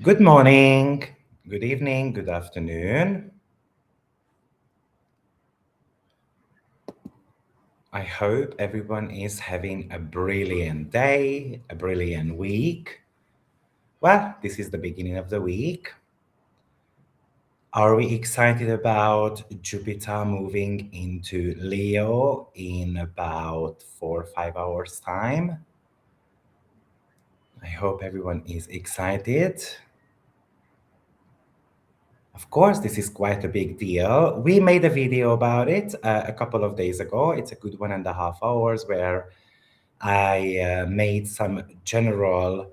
Good morning, good evening, good afternoon. I hope everyone is having a brilliant day, a brilliant week. Well, this is the beginning of the week. Are we excited about Jupiter moving into Leo in about 4 or 5 hours' time? I hope everyone is excited. Of course, this is quite a big deal. We made a video about it a couple of days ago. It's a good 1.5 hours where I made some general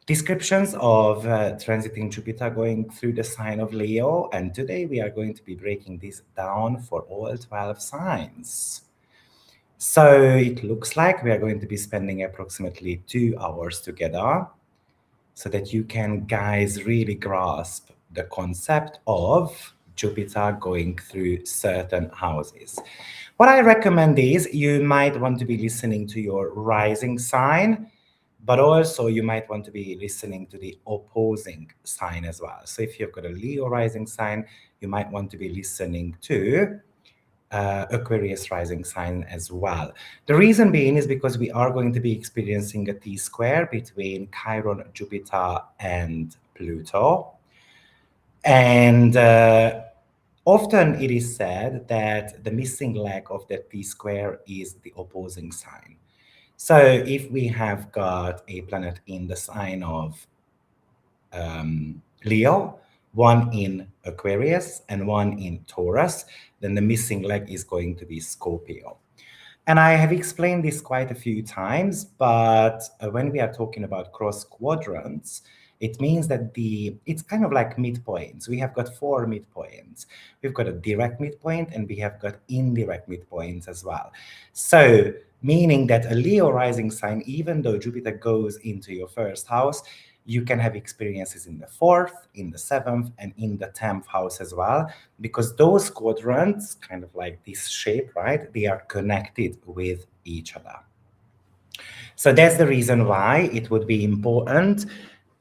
descriptions of transiting Jupiter going through the sign of Leo. And today we are going to be breaking this down for all 12 signs. So it looks like we are going to be spending approximately 2 hours together so that you can, guys, really grasp the concept of Jupiter going through certain houses. What I recommend is you might want to be listening to your rising sign, but also you might want to be listening to the opposing sign as well. So if you've got a Leo rising sign, you might want to be listening to Aquarius rising sign as well. The reason being is because we are going to be experiencing a T-square between Chiron, Jupiter, and Pluto. And often it is said that the missing leg of that T-square is the opposing sign. So if we have got a planet in the sign of Leo, one in Aquarius, and one in Taurus, then the missing leg is going to be Scorpio. And I have explained this quite a few times, but when we are talking about cross quadrants, it means that it's kind of like midpoints. We have got 4 midpoints. We've got a direct midpoint and we have got indirect midpoints as well. So meaning that a Leo rising sign, even though Jupiter goes into your first house, you can have experiences in the 4th, in the 7th, and in the 10th house as well, because those quadrants, kind of like this shape, right, they are connected with each other. So that's the reason why it would be important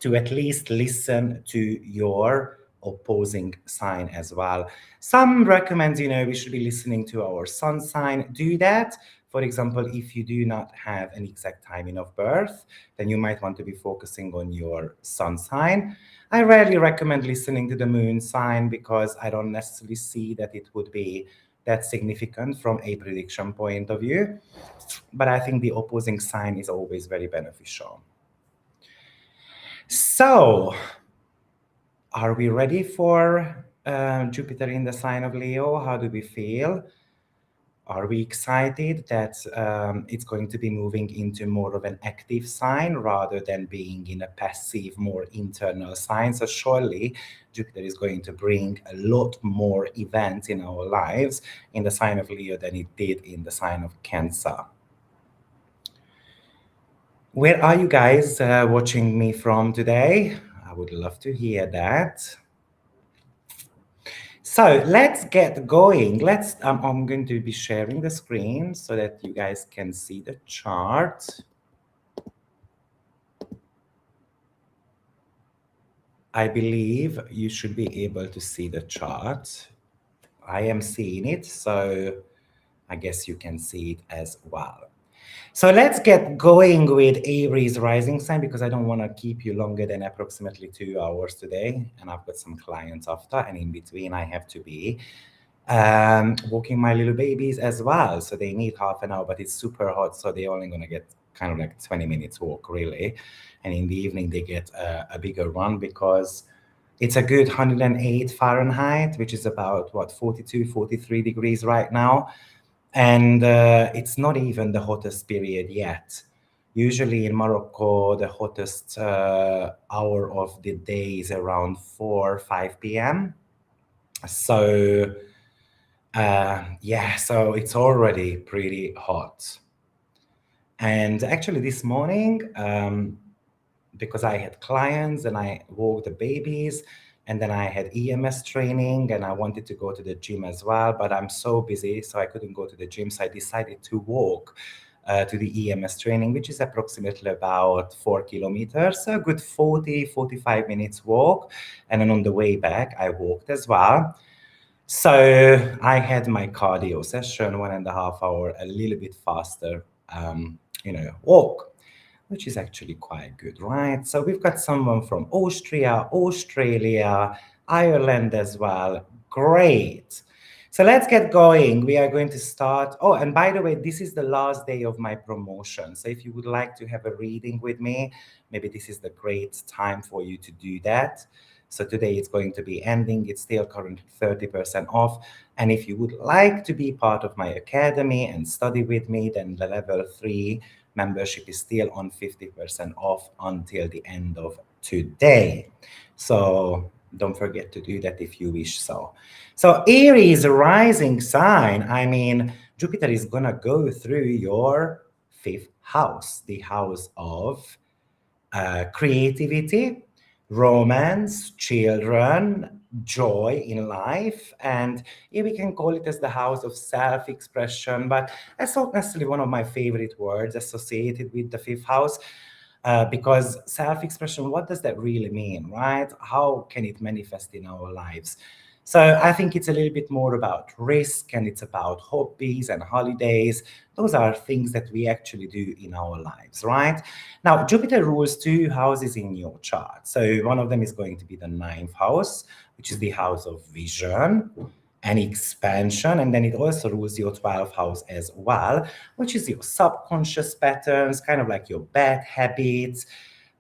to at least listen to your opposing sign as well. Some recommend, we should be listening to our sun sign. Do that. For example, if you do not have an exact timing of birth, then you might want to be focusing on your sun sign. I rarely recommend listening to the moon sign because I don't necessarily see that it would be that significant from a prediction point of view. But I think the opposing sign is always very beneficial. So, are we ready for Jupiter in the sign of Leo? How do we feel? Are we excited that it's going to be moving into more of an active sign rather than being in a passive, more internal sign? So surely Jupiter is going to bring a lot more events in our lives in the sign of Leo than it did in the sign of Cancer. Where are you guys watching me from today? I would love to hear that. So let's get going. I'm going to be sharing the screen so that you guys can see the chart. I believe you should be able to see the chart. I am seeing it, so I guess you can see it as well. So let's get going with Aries rising sign because I don't want to keep you longer than approximately 2 hours today. And I've got some clients after, and in between I have to be walking my little babies as well. So they need half an hour, but it's super hot. So they're only going to get kind of like 20 minutes walk really. And in the evening they get a bigger one because it's a good 108 Fahrenheit, which is about 42, 43 degrees right now. And it's not even the hottest period yet. Usually in Morocco, the hottest hour of the day is around 4 or 5 p.m. So, so it's already pretty hot. And actually this morning, because I had clients and I walked the babies, and then I had EMS training and I wanted to go to the gym as well, but I'm so busy, so I couldn't go to the gym. So I decided to walk to the EMS training, which is approximately about 4 kilometers, a good 45 minutes walk. And then on the way back, I walked as well. So I had my cardio session, 1.5 hour, a little bit faster, walk, which is actually quite good, right? So we've got someone from Austria, Australia, Ireland as well. Great. So let's get going. We are going to start. Oh, and by the way, this is the last day of my promotion. So if you would like to have a reading with me, maybe this is the great time for you to do that. So today it's going to be ending. It's still currently 30% off. And if you would like to be part of my academy and study with me, then the level 3 membership is still on 50% off until the end of today. So don't forget to do that if you wish so. So Aries rising sign, I mean, Jupiter is going to go through your 5th house, the house of creativity, romance, children, joy in life. And yeah, we can call it as the house of self-expression, but that's not necessarily one of my favorite words associated with the 5th house. Because self-expression, what does that really mean, right? How can it manifest in our lives? So I think it's a little bit more about risk, and it's about hobbies and holidays. Those are things that we actually do in our lives, right? Now, Jupiter rules 2 houses in your chart. So one of them is going to be the 9th house, which is the house of vision and expansion. And then it also rules your 12th house as well, which is your subconscious patterns, kind of like your bad habits.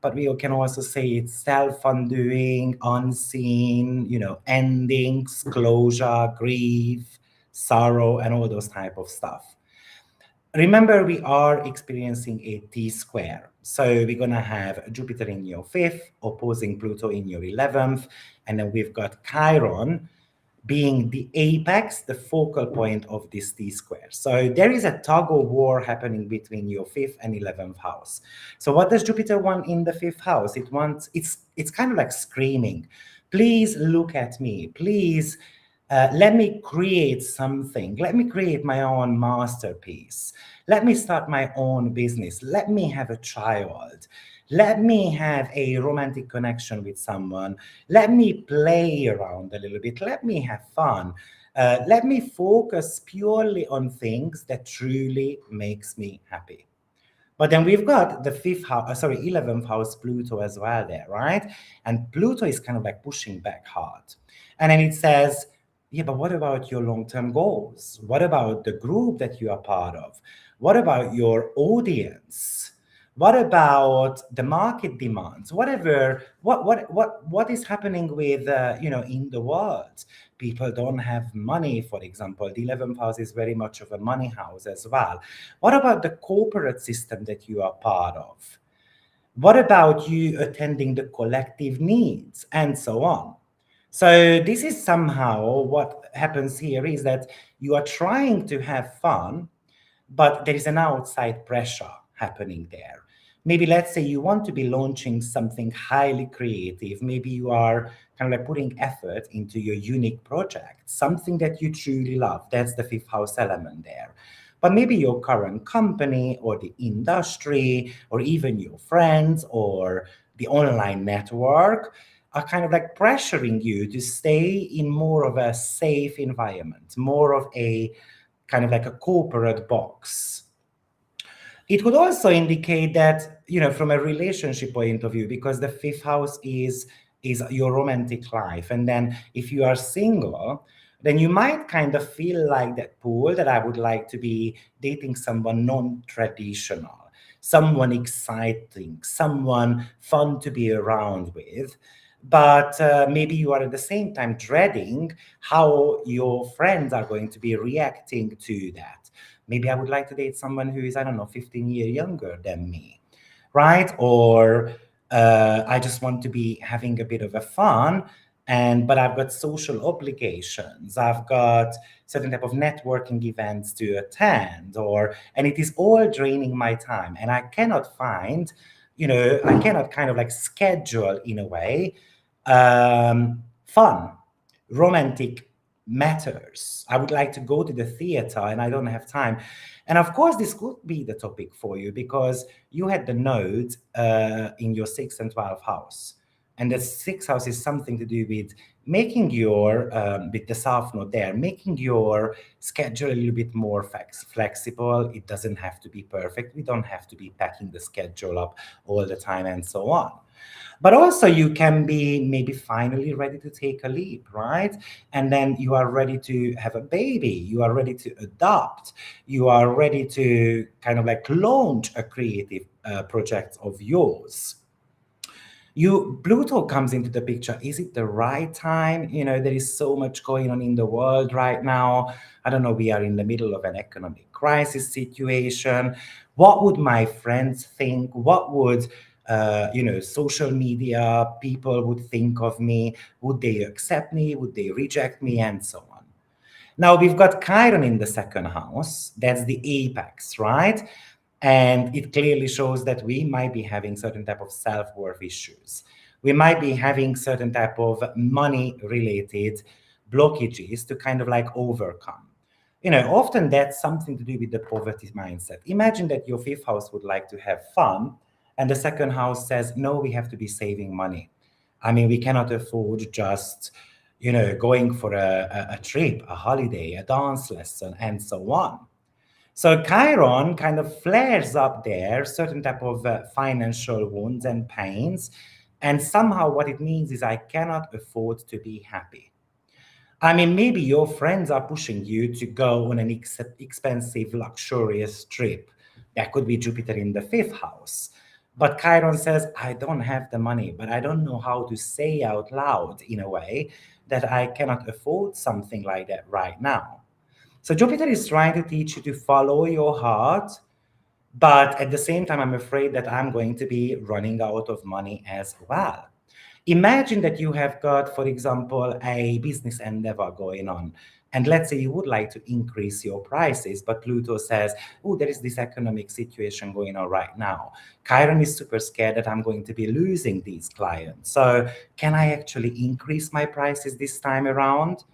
But we can also say it's self-undoing, unseen, endings, closure, grief, sorrow, and all those type of stuff. Remember, we are experiencing a T-square. So we're going to have Jupiter in your 5th, opposing Pluto in your 11th, and then we've got Chiron being the apex, the focal point of this T-square. So there is a tug of war happening between your 5th and 11th house. So what does Jupiter want in the 5th house? It's kind of like screaming, please look at me, please let me create something. Let me create my own masterpiece. Let me start my own business. Let me have a child. Let me have a romantic connection with someone. Let me play around a little bit. Let me have fun. Let me focus purely on things that truly makes me happy. But then we've got the 11th house Pluto as well there, right? And Pluto is kind of like pushing back hard. And then it says, yeah, but what about your long-term goals? What about the group that you are part of? What about your audience? What about the market demands? Whatever, what is happening with, in the world? People don't have money, for example. The 11th house is very much of a money house as well. What about the corporate system that you are part of? What about you attending the collective needs and so on? So this is somehow what happens here is that you are trying to have fun, but there is an outside pressure happening there. Maybe let's say you want to be launching something highly creative. Maybe you are kind of like putting effort into your unique project, something that you truly love. That's the 5th house element there. But maybe your current company or the industry or even your friends or the online network are kind of like pressuring you to stay in more of a safe environment, more of a kind of like a corporate box. It could also indicate that, from a relationship point of view, because the 5th house is your romantic life. And then if you are single, then you might kind of feel like that pool that I would like to be dating someone non-traditional, someone exciting, someone fun to be around with. But maybe you are at the same time dreading how your friends are going to be reacting to that. Maybe I would like to date someone who is, I don't know, 15 years younger than me, right? Or I just want to be having a bit of a fun, but I've got social obligations. I've got certain type of networking events to attend, and it is all draining my time. And I cannot I cannot kind of like schedule in a way fun, romantic matters. I would like to go to the theater and I don't have time. And of course, this could be the topic for you because you had the node in your 6th and 12th house. And the 6th house is something to do with making your, with the south node there, making your schedule a little bit more flexible. It doesn't have to be perfect. We don't have to be packing the schedule up all the time and so on. But also, you can be maybe finally ready to take a leap, right? And then you are ready to have a baby, you are ready to adopt, you are ready to kind of like launch a creative project of yours. Pluto comes into the picture. Is it the right time? There is so much going on in the world right now. I don't know, we are in the middle of an economic crisis situation. What would my friends think? What would social media people would think of me? Would they accept me? Would they reject me? And so on. Now we've got Chiron in the 2nd house. That's the apex, right? And it clearly shows that we might be having certain type of self-worth issues. We might be having certain type of money-related blockages to kind of like overcome. Often that's something to do with the poverty mindset. Imagine that your 5th house would like to have fun, and the 2nd house says, no, we have to be saving money. I mean, we cannot afford just, going for a trip, a holiday, a dance lesson, and so on. So Chiron kind of flares up there certain type of financial wounds and pains. And somehow what it means is I cannot afford to be happy. I mean, maybe your friends are pushing you to go on an expensive, luxurious trip. That could be Jupiter in the 5th house. But Chiron says, I don't have the money, but I don't know how to say out loud in a way that I cannot afford something like that right now. So Jupiter is trying to teach you to follow your heart, but at the same time, I'm afraid that I'm going to be running out of money as well. Imagine that you have got, for example, a business endeavor going on. And let's say you would like to increase your prices, but Pluto says, oh, there is this economic situation going on right now. Chiron is super scared that I'm going to be losing these clients. So can I actually increase my prices this time around?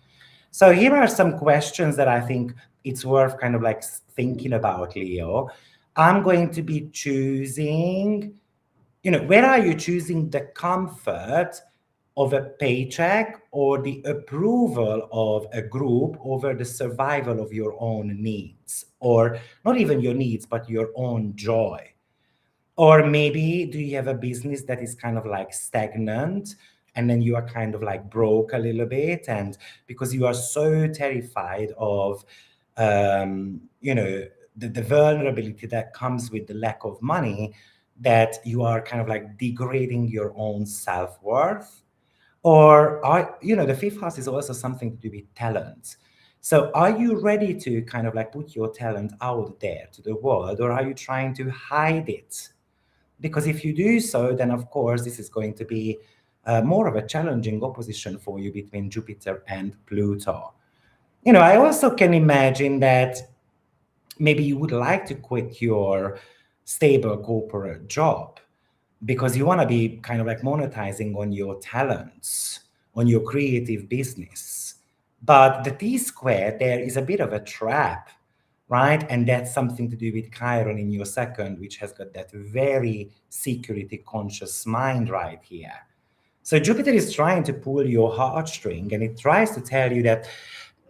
So here are some questions that I think it's worth kind of like thinking about, Leo. I'm going to be choosing, where are you choosing the comfort of a paycheck or the approval of a group over the survival of your own needs, or not even your needs, but your own joy? Or maybe do you have a business that is kind of like stagnant and then you are kind of like broke a little bit, and because you are so terrified of the vulnerability that comes with the lack of money, that you are kind of like degrading your own self-worth? Or the 5th house is also something to do with talent. So are you ready to kind of like put your talent out there to the world, or are you trying to hide it? Because if you do so, then of course this is going to be more of a challenging opposition for you between Jupiter and Pluto. I also can imagine that maybe you would like to quit your stable corporate job because you want to be kind of like monetizing on your talents, on your creative business. But the T square there is a bit of a trap, right? And that's something to do with Chiron in your 2nd, which has got that very security conscious mind right here. So Jupiter is trying to pull your heartstring, and it tries to tell you that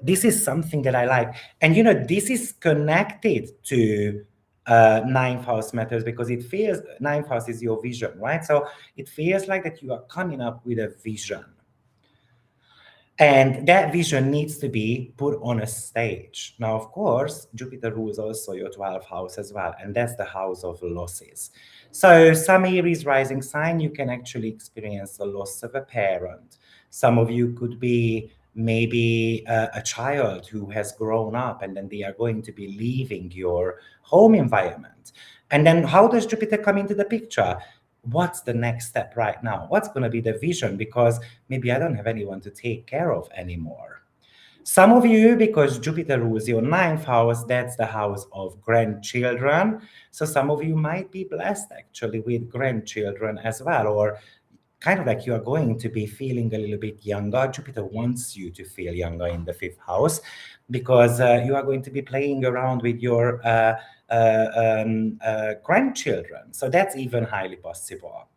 this is something that I like. And this is connected to 9th house matters, because it feels 9th house is your vision, right? So it feels like that you are coming up with a vision. And that vision needs to be put on a stage. Now, of course, Jupiter rules also your 12th house as well, and that's the house of losses. So some Aries rising sign, you can actually experience the loss of a parent. Some of you could be maybe a child who has grown up and then they are going to be leaving your home environment. And then how does Jupiter come into the picture? What's the next step right now? What's going to be the vision? Because maybe I don't have anyone to take care of anymore. Some of you, because Jupiter rules your 9th house, that's the house of grandchildren. So some of you might be blessed actually with grandchildren as well, or kind of like you are going to be feeling a little bit younger. Jupiter wants you to feel younger in the fifth house because you are going to be playing around with your grandchildren. So that's even highly possible.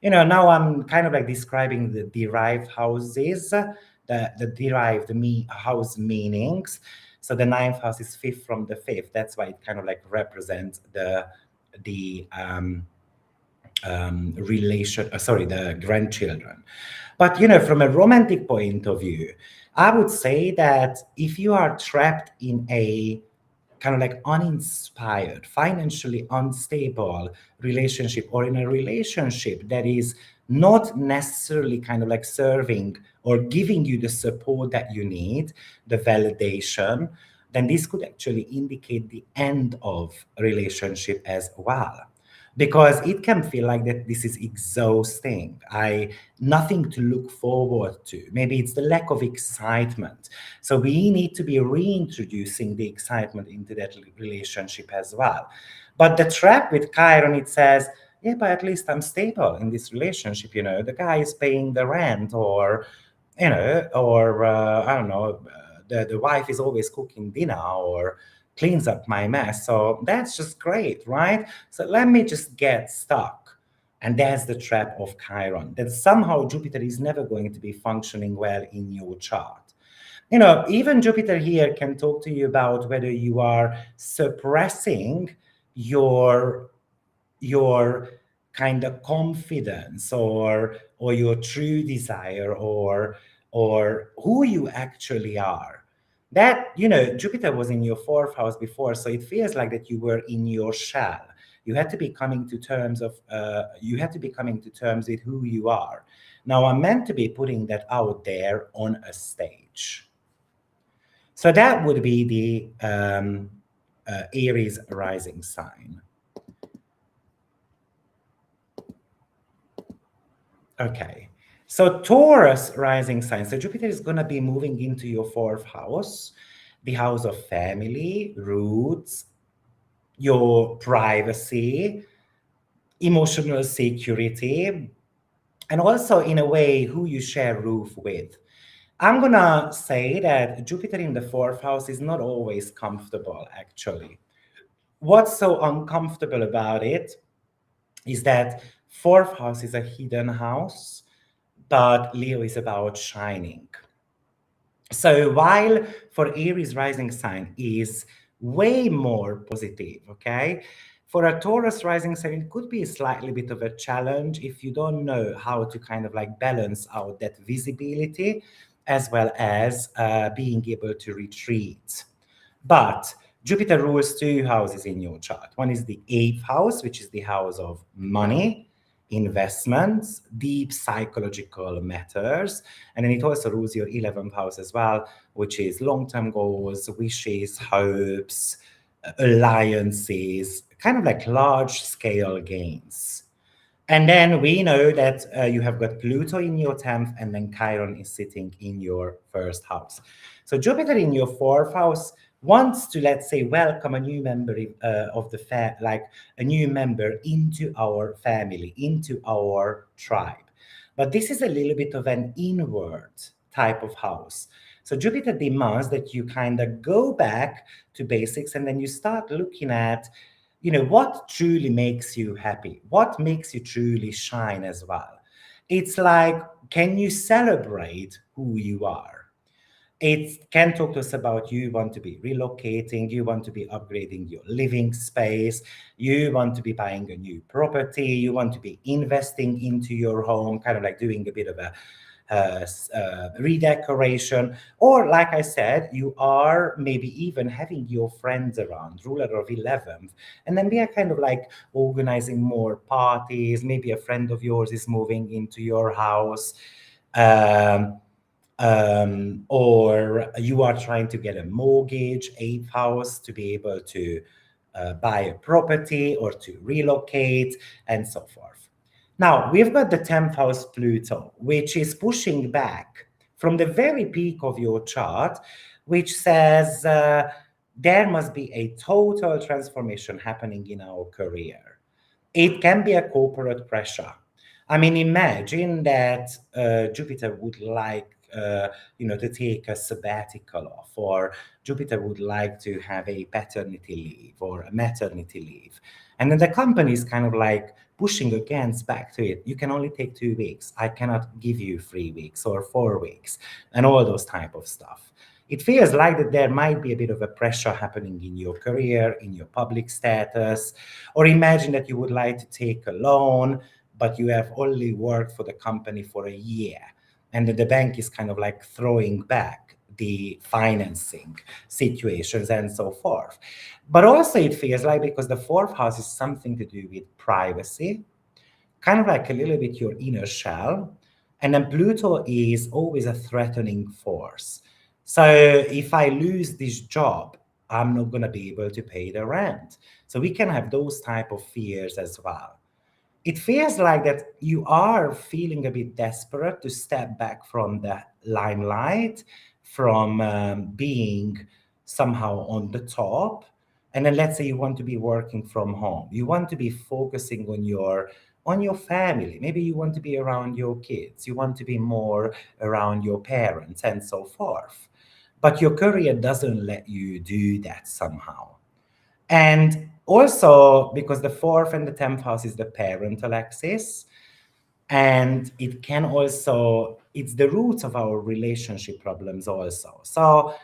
Now I'm kind of like describing the derived houses, the derived house meanings. So the ninth house is fifth from the fifth. That's why it kind of like represents the the grandchildren. But from a romantic point of view, I would say that if you are trapped in a kind of like uninspired, financially unstable relationship, or in a relationship that is not necessarily kind of like serving or giving you the support that you need, the validation, then this could actually indicate the end of a relationship as well. Because it can feel like that this is exhausting. Nothing to look forward to. Maybe it's the lack of excitement. So we need to be reintroducing the excitement into that relationship as well. But the trap with Chiron, it says, yeah, but at least I'm stable in this relationship. The guy is paying the rent, or I don't know, the wife is always cooking dinner or cleans up my mess. So that's just great, right? So let me just get stuck. And that's the trap of Chiron, that somehow Jupiter is never going to be functioning well in your chart. Even Jupiter here can talk to you about whether you are suppressing your your kind of confidence, or your true desire, or who you actually are. That Jupiter was in your fourth house before, so it feels like that you were in your shell. You had to be coming to terms with who you are. Now I'm meant to be putting that out there on a stage. So that would be the Aries rising sign. Okay. So Taurus rising sign. So Jupiter is going to be moving into your fourth house, the house of family, roots, your privacy, emotional security, and also, in a way, who you share roof with. I'm going to say that Jupiter in the fourth house is not always comfortable, actually. What's so uncomfortable about it is that fourth house is a hidden house, but Leo is about shining. So while for Aries rising sign is way more positive, okay? For a Taurus rising sign, it could be a slightly bit of a challenge if you don't know how to kind of like balance out that visibility as well as being able to retreat. But Jupiter rules two houses in your chart. One is the eighth house, which is the house of money, investments, deep psychological matters. And then it also rules your 11th house as well, which is long-term goals, wishes, hopes, alliances, kind of like large-scale gains. And then we know that you have got Pluto in your 10th, and then Chiron is sitting in your first house. So Jupiter in your fourth house wants to, let's say, welcome a new member like a new member into our family, into our tribe. But this is a little bit of an inward type of house. So Jupiter demands that you kind of go back to basics, and then you start looking at what truly makes you happy, what makes you truly shine as well. It's like, can you celebrate who you are? It can talk to us about you want to be relocating, you want to be upgrading your living space, you want to be buying a new property, you want to be investing into your home, kind of like doing a bit of a redecoration, or like I said, you are maybe even having your friends around, ruler of 11th, and then we are kind of like organizing more parties. Maybe a friend of yours is moving into your house, or you are trying to get a mortgage, eighth house, to be able to buy a property or to relocate, and so forth. Now, we've got the 10th house Pluto, which is pushing back from the very peak of your chart, which says there must be a total transformation happening in our career. It can be a corporate pressure. I mean, imagine that Jupiter would like, to take a sabbatical off, or Jupiter would like to have a paternity leave or a maternity leave. And then the company is kind of like pushing against back to it. You can only take 2 weeks. I cannot give you 3 weeks or 4 weeks, and all those type of stuff. It feels like that there might be a bit of a pressure happening in your career, in your public status, or imagine that you would like to take a loan, but you have only worked for the company for a year, and the bank is kind of like throwing back the financing situations and so forth. But also it feels like, because the fourth house is something to do with privacy, kind of like a little bit your inner shell. And then Pluto is always a threatening force. So if I lose this job, I'm not going to be able to pay the rent. So we can have those type of fears as well. It feels like that you are feeling a bit desperate to step back from the limelight, from being somehow on the top. And then let's say you want to be working from home. You want to be focusing on your family. Maybe you want to be around your kids. You want to be more around your parents and so forth. But your career doesn't let you do that somehow. And also, because the fourth and the 10th house is the parental axis, and it can also, it's the roots of our relationship problems also. So,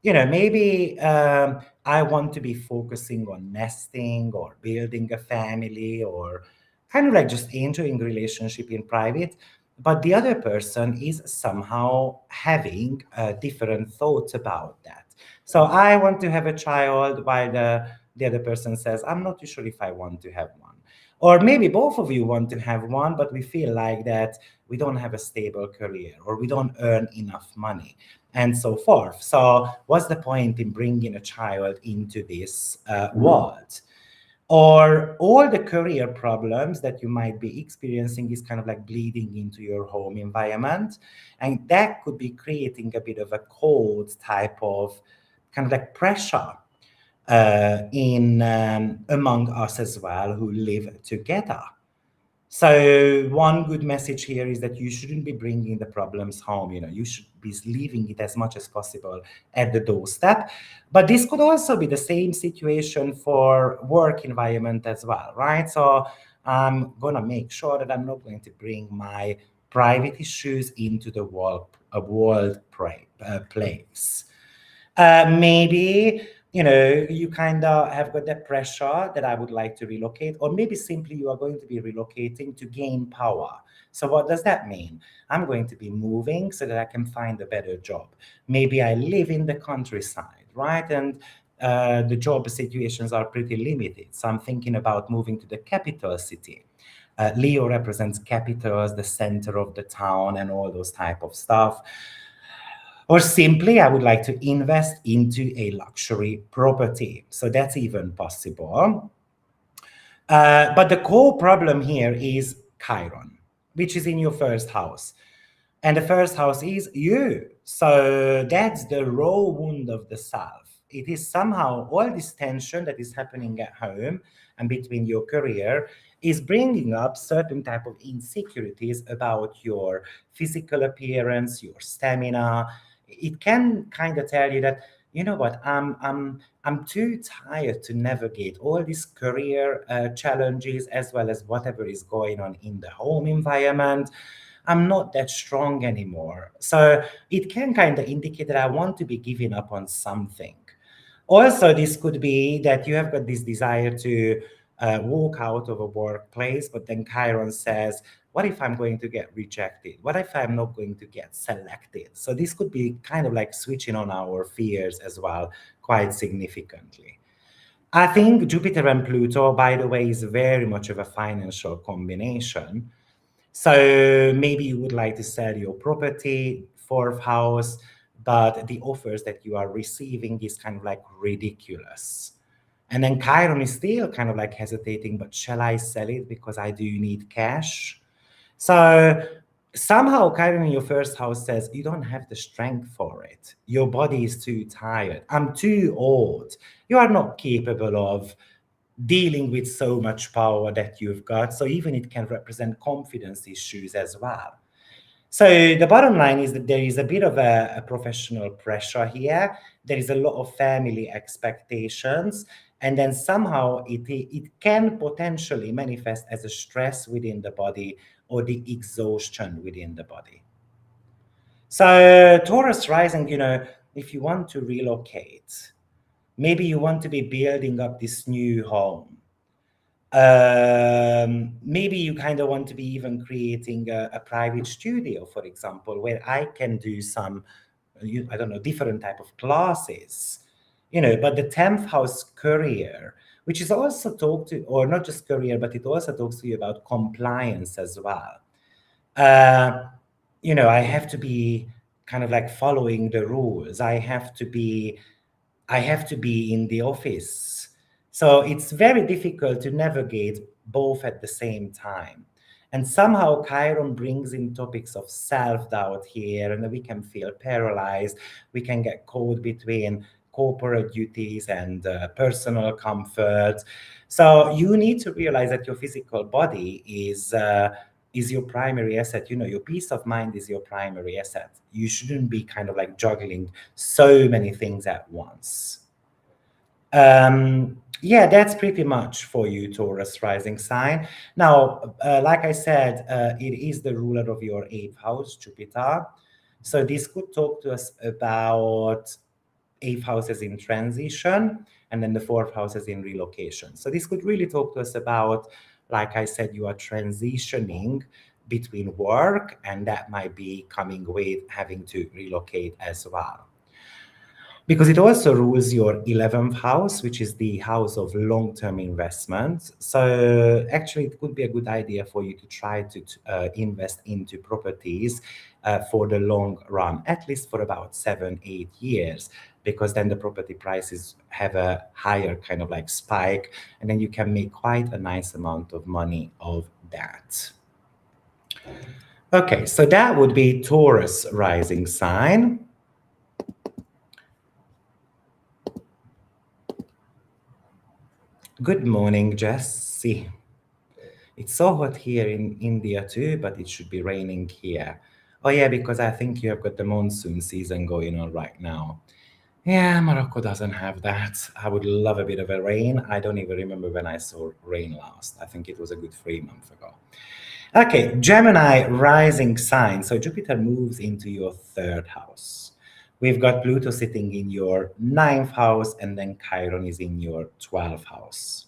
maybe I want to be focusing on nesting or building a family, or kind of like just enjoying relationship in private, but the other person is somehow having different thoughts about that. So I want to have a child, while the other person says, I'm not too sure if I want to have one. Or maybe both of you want to have one, but we feel like that we don't have a stable career, or we don't earn enough money, and so forth. So what's the point in bringing a child into this world? Or all the career problems that you might be experiencing is kind of like bleeding into your home environment. And that could be creating a bit of a cold type of kind of like pressure in among us as well, who live together. So one good message here is that you shouldn't be bringing the problems home. You should be leaving it as much as possible at the doorstep. But this could also be the same situation for work environment as well, right? So I'm gonna make sure that I'm not going to bring my private issues into the place. Maybe, you kind of have got that pressure that I would like to relocate, or maybe simply you are going to be relocating to gain power. So what does that mean? I'm going to be moving so that I can find a better job. Maybe I live in the countryside, right? And the job situations are pretty limited. So I'm thinking about moving to the capital city. Leo represents capitals, the center of the town, and all those type of stuff. Or simply, I would like to invest into a luxury property. So that's even possible. But the core problem here is Chiron, which is in your first house. And the first house is you. So that's the raw wound of the self. It is somehow all this tension that is happening at home and between your career is bringing up certain type of insecurities about your physical appearance, your stamina. It can kind of tell you that, you know what, I'm too tired to navigate all these career challenges, as well as whatever is going on in the home environment. I'm not that strong anymore. So it can kind of indicate that I want to be giving up on something. Also, this could be that you have got this desire to walk out of a workplace, but then Chiron says, what if I'm going to get rejected? What if I'm not going to get selected? So this could be kind of like switching on our fears as well, quite significantly. I think Jupiter and Pluto, by the way, is very much of a financial combination. So maybe you would like to sell your property, fourth house, but the offers that you are receiving is kind of like ridiculous. And then Chiron is still kind of like hesitating, but shall I sell it because I do need cash? So somehow Chiron in your first house says you don't have the strength for it. Your body is too tired. I'm too old. You are not capable of dealing with so much power that you've got. So even it can represent confidence issues as well. So the bottom line is that there is a bit of a professional pressure here. There is a lot of family expectations, and then somehow it can potentially manifest as a stress within the body or the exhaustion within the body. So Taurus rising, if you want to relocate, maybe you want to be building up this new home. Maybe you kind of want to be even creating a private studio, for example, where I can do some, I don't know, different type of classes, but the 10th house career, which is also talk to, or not just career, but it also talks to you about compliance as well. uh, I have to be kind of like following the rules. I have to be in the office. So it's very difficult to navigate both at the same time. And somehow Chiron brings in topics of self-doubt here, and we can feel paralyzed. We can get caught between corporate duties and personal comfort. So you need to realize that your physical body is your primary asset. Your peace of mind is your primary asset. You shouldn't be kind of like juggling so many things at once. Yeah, that's pretty much for you, Taurus rising sign. Now, like I said, it is the ruler of your eighth house, Jupiter. So this could talk to us about eighth house is in transition, and then the fourth house is in relocation. So this could really talk to us about, like I said, you are transitioning between work, and that might be coming with having to relocate as well. Because it also rules your 11th house, which is the house of long-term investment. So actually, it could be a good idea for you to try to invest into properties for the long run, at least for about 7, 8 years, because then the property prices have a higher kind of like spike, and then you can make quite a nice amount of money of that. Okay, so that would be Taurus rising sign. Good morning, Jesse. It's so hot here in India too, but it should be raining here. Oh yeah, because I think you have got the monsoon season going on right now. Yeah, Morocco doesn't have that. I would love a bit of a rain. I don't even remember when I saw rain last. I think it was a good 3 months ago. Okay, Gemini rising sign. So Jupiter moves into your third house. We've got Pluto sitting in your ninth house, and then Chiron is in your 12th house.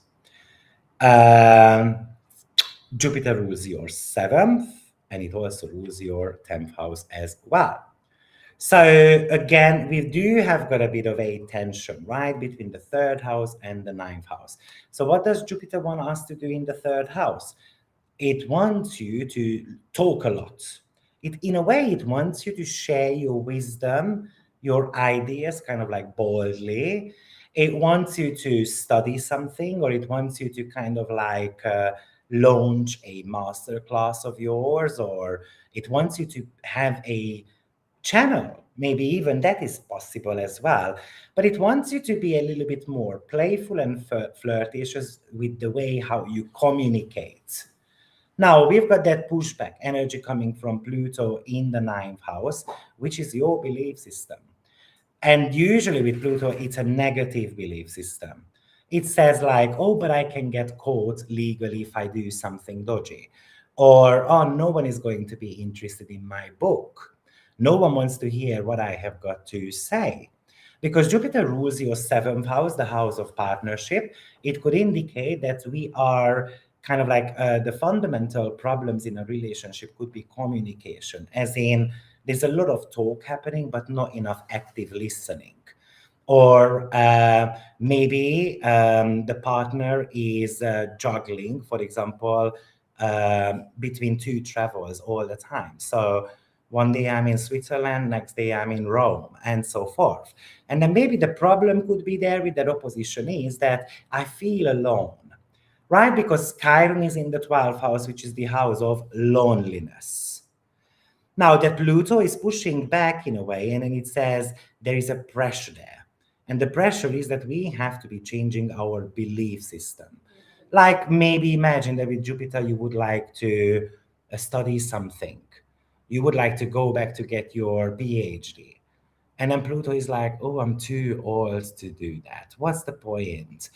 Um, Jupiter rules your seventh, and it also rules your 10th house as well. So again, we do have got a bit of a tension, right, between the third house and the ninth house. So what does Jupiter want us to do in the third house? It wants you to talk a lot. In a way, it wants you to share your wisdom, your ideas kind of like boldly. It wants you to study something, or it wants you to kind of like launch a master class of yours, or it wants you to have a channel. Maybe even that is possible as well. But it wants you to be a little bit more playful and flirtatious with the way how you communicate. Now, we've got that pushback energy coming from Pluto in the ninth house, which is your belief system. And usually with Pluto, it's a negative belief system. It says, like, oh, but I can get caught legally if I do something dodgy. Or, oh, no one is going to be interested in my book. No one wants to hear what I have got to say. Because Jupiter rules your seventh house, the house of partnership, it could indicate that we are kind of like the fundamental problems in a relationship could be communication, as in there's a lot of talk happening, but not enough active listening. Or maybe the partner is juggling, for example, between two travels all the time. So one day I'm in Switzerland, next day I'm in Rome, and so forth. And then maybe the problem could be there with that opposition is that I feel alone, right? Because Chiron is in the 12th house, which is the house of loneliness. Now that Pluto is pushing back in a way, and then it says there is a pressure there. And the pressure is that we have to be changing our belief system. Like maybe imagine that with Jupiter, you would like to study something. You would like to go back to get your PhD. And then Pluto is like, oh, I'm too old to do that. What's the point?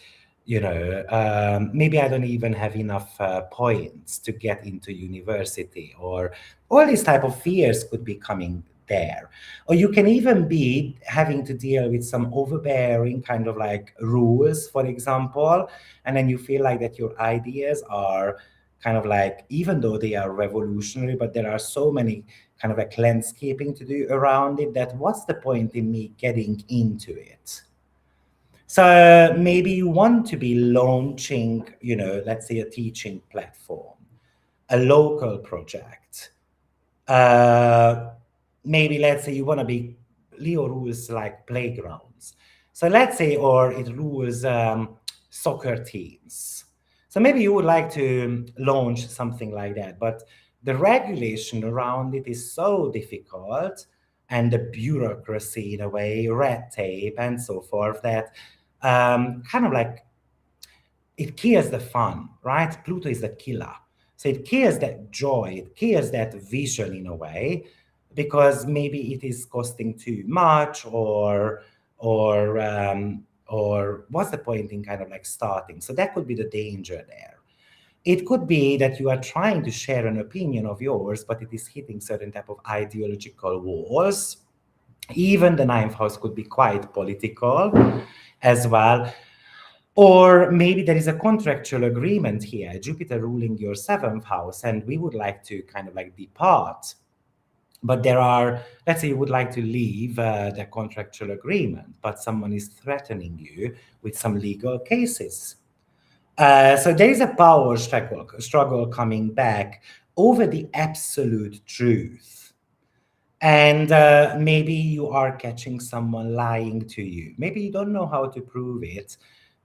Maybe I don't even have enough points to get into university, or all these type of fears could be coming there. Or you can even be having to deal with some overbearing kind of like rules, for example, and then you feel like that your ideas are kind of like, even though they are revolutionary, but there are so many kind of like landscaping to do around it, that what's the point in me getting into it? So maybe you want to be launching, let's say a teaching platform, a local project. Uh, Maybe let's say you want to be, Leo rules like playgrounds. So let's say, or it rules soccer teams. So maybe you would like to launch something like that, but the regulation around it is so difficult, and the bureaucracy in a way, red tape and so forth, that kind of like it kills the fun, right? Pluto is the killer. So it kills that joy, it kills that vision in a way, because maybe it is costing too much, or what's the point in kind of like starting? So that could be the danger there. It could be that you are trying to share an opinion of yours, but it is hitting certain type of ideological walls. Even the ninth house could be quite political as well. Or maybe there is a contractual agreement here, Jupiter ruling your seventh house, and we would like to kind of like depart. But there are, let's say you would like to leave the contractual agreement, but someone is threatening you with some legal cases. So there is a power struggle coming back over the absolute truth. And maybe you are catching someone lying to you. Maybe you don't know how to prove it,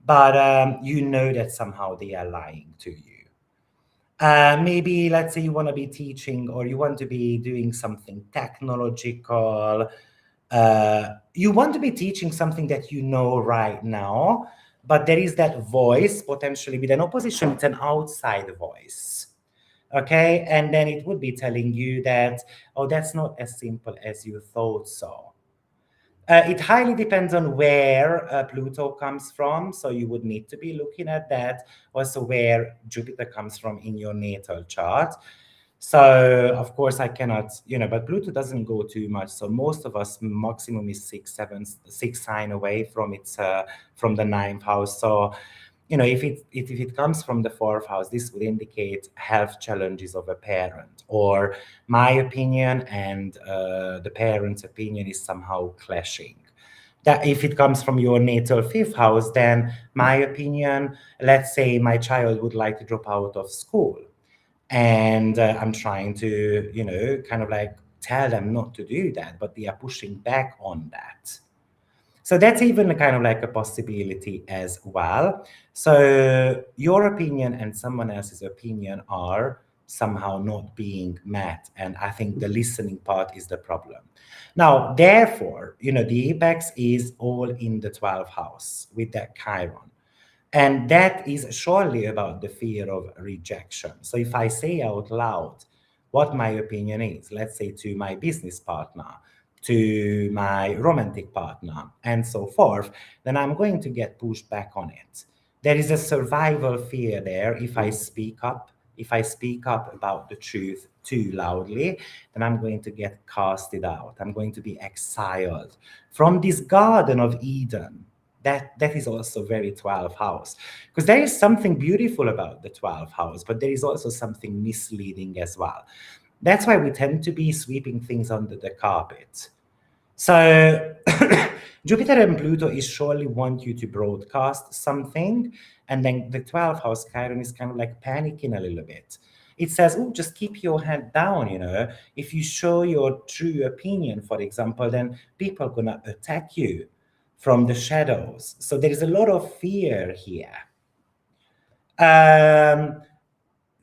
but you know that somehow they are lying to you. Maybe let's say you want to be teaching, or you want to be doing something technological. You want to be teaching something that you know right now, but there is that voice potentially with an opposition, it's an outside voice. Okay, and then it would be telling you that, oh, that's not as simple as you thought so. It highly depends on where Pluto comes from, so you would need to be looking at that. Also, where Jupiter comes from in your natal chart. So, of course, I cannot, but Pluto doesn't go too much. So, most of us maximum is 6 sign away from from the ninth house. So, if it comes from the fourth house, this would indicate health challenges of a parent, or my opinion and the parent's opinion is somehow clashing. That if it comes from your natal fifth house, then my opinion, let's say my child would like to drop out of school, and I'm trying to, kind of like tell them not to do that, but they are pushing back on that. So that's even kind of like a possibility as well. So your opinion and someone else's opinion are somehow not being met. And I think the listening part is the problem. Now, therefore, the apex is all in the 12th house with that Chiron. And that is surely about the fear of rejection. So if I say out loud what my opinion is, let's say to my business partner, to my romantic partner, and so forth, then I'm going to get pushed back on it. There is a survival fear there. If I speak up about the truth too loudly, then I'm going to get casted out. I'm going to be exiled from this Garden of Eden. That is also very 12th house, because there is something beautiful about the 12th house, but there is also something misleading as well. That's why we tend to be sweeping things under the carpet. So Jupiter and Pluto is surely want you to broadcast something, and then the 12th house Chiron is kind of like panicking a little bit. It says, oh, just keep your head down. If you show your true opinion, for example, then people are gonna attack you from the shadows. So there is a lot of fear here. Um,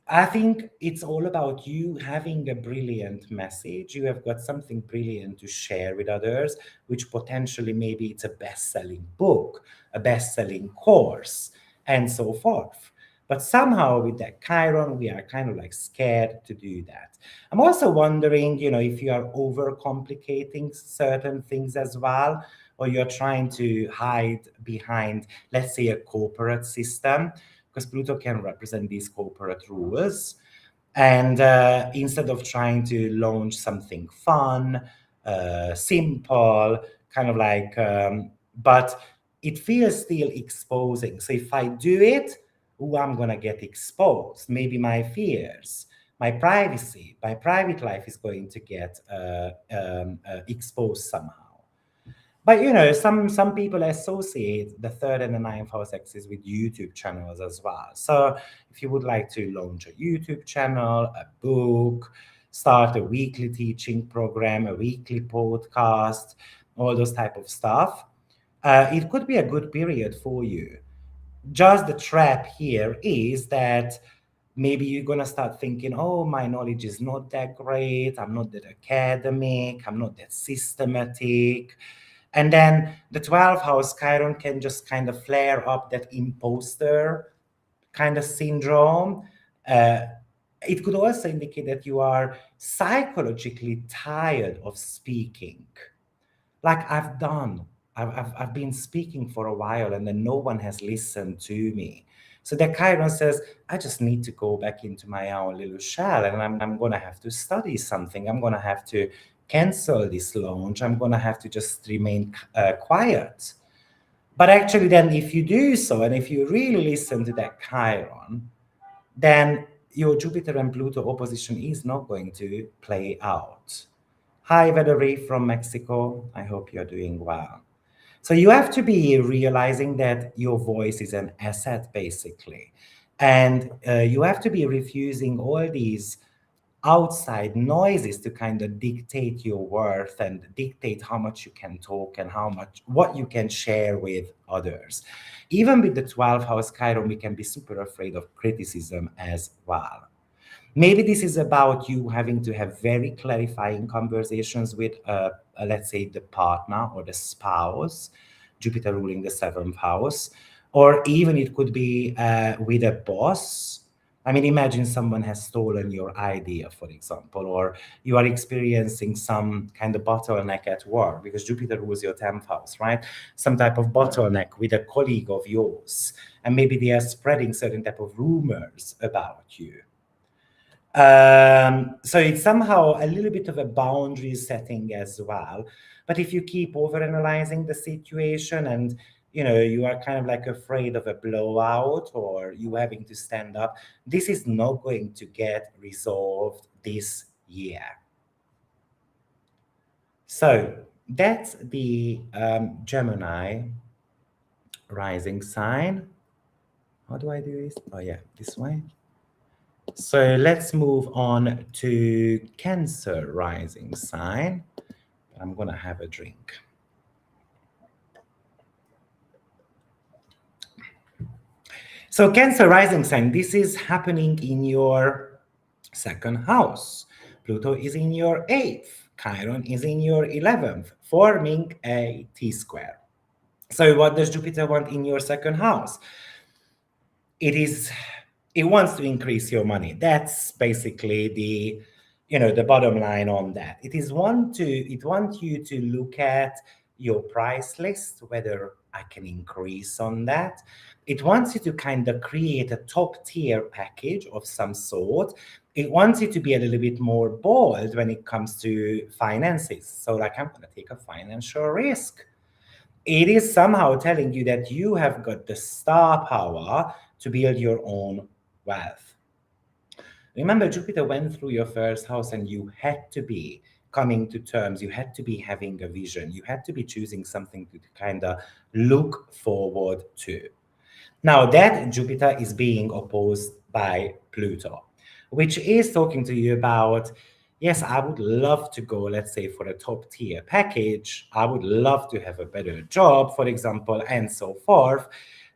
I think it's all about you having a brilliant message. You have got something brilliant to share with others, which potentially maybe it's a best selling book, a best selling course, and so forth. But somehow with that Chiron, we are kind of like scared to do that. I'm also wondering, if you are overcomplicating certain things as well, or you're trying to hide behind, let's say, a corporate system because Pluto can represent these corporate rules. And instead of trying to launch something fun, simple, kind of like, but it feels still exposing. So if I do it, I'm going to get exposed. Maybe my fears, my privacy, my private life is going to get exposed somehow. But some people associate the third and the ninth house axis with YouTube channels as well. So if you would like to launch a YouTube channel, a book, start a weekly teaching program, a weekly podcast, all those type of stuff, it could be a good period for you. Just the trap here is that maybe you're going to start thinking, oh, my knowledge is not that great. I'm not that academic. I'm not that systematic. And then the 12th house Chiron can just kind of flare up that imposter kind of syndrome. Uh, it could also indicate that you are psychologically tired of speaking. Like I've been speaking for a while and then no one has listened to me. So that Chiron says, I just need to go back into my own little shell and I'm going to have to study something. I'm going to have to cancel this launch. I'm going to have to just remain quiet. But actually, then if you do so, and if you really listen to that Chiron, then your Jupiter and Pluto opposition is not going to play out. Hi, Valerie from Mexico. I hope you're doing well. So you have to be realizing that your voice is an asset, basically. And you have to be refusing all these outside noises to kind of dictate your worth and dictate how much you can talk and what you can share with others. Even with the 12th house Chiron, we can be super afraid of criticism as well. Maybe this is about you having to have very clarifying conversations with, let's say, the partner or the spouse, Jupiter ruling the seventh house, or even it could be with a boss. I mean, imagine someone has stolen your idea, for example, or you are experiencing some kind of bottleneck at work because Jupiter rules your 10th house, right? Some type of bottleneck with a colleague of yours, and maybe they are spreading certain type of rumors about you. So it's somehow a little bit of a boundary setting as well. But if you keep overanalyzing the situation and you are kind of like afraid of a blowout or you having to stand up, this is not going to get resolved this year. So that's the Gemini rising sign. How do I do this? Oh yeah, this way. So let's move on to Cancer rising sign. I'm going to have a drink. So Cancer rising sign, this is happening in your second house. Pluto is in your 8th. Chiron is in your 11th, forming a T-square. So what does Jupiter want in your second house? It wants to increase your money. That's basically the bottom line on that. It wants you to look at your price list, whether I can increase on that. It wants you to kind of create a top tier package of some sort. It wants you to be a little bit more bold when it comes to finances. So like, I'm going to take a financial risk. It is somehow telling you that you have got the star power to build your own wealth. Remember, Jupiter went through your first house and you had to be coming to terms. You had to be having a vision. You had to be choosing something to kind of look forward to. Now, that Jupiter is being opposed by Pluto, which is talking to you about, yes, I would love to go, let's say, for a top tier package. I would love to have a better job, for example, and so forth.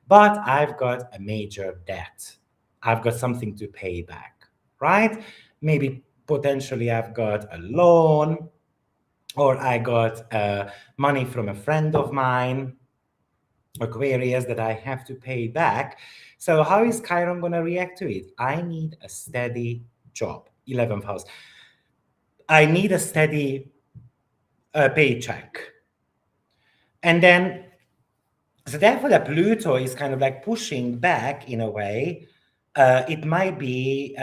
But I've got a major debt. I've got something to pay back. right? Maybe potentially I've got a loan, or I got money from a friend of mine, Aquarius, that I have to pay back. So how is Chiron going to react to it? I need a steady job. 11th house. I need a steady paycheck. And then, so therefore, the Pluto is kind of like pushing back in a way. It might be,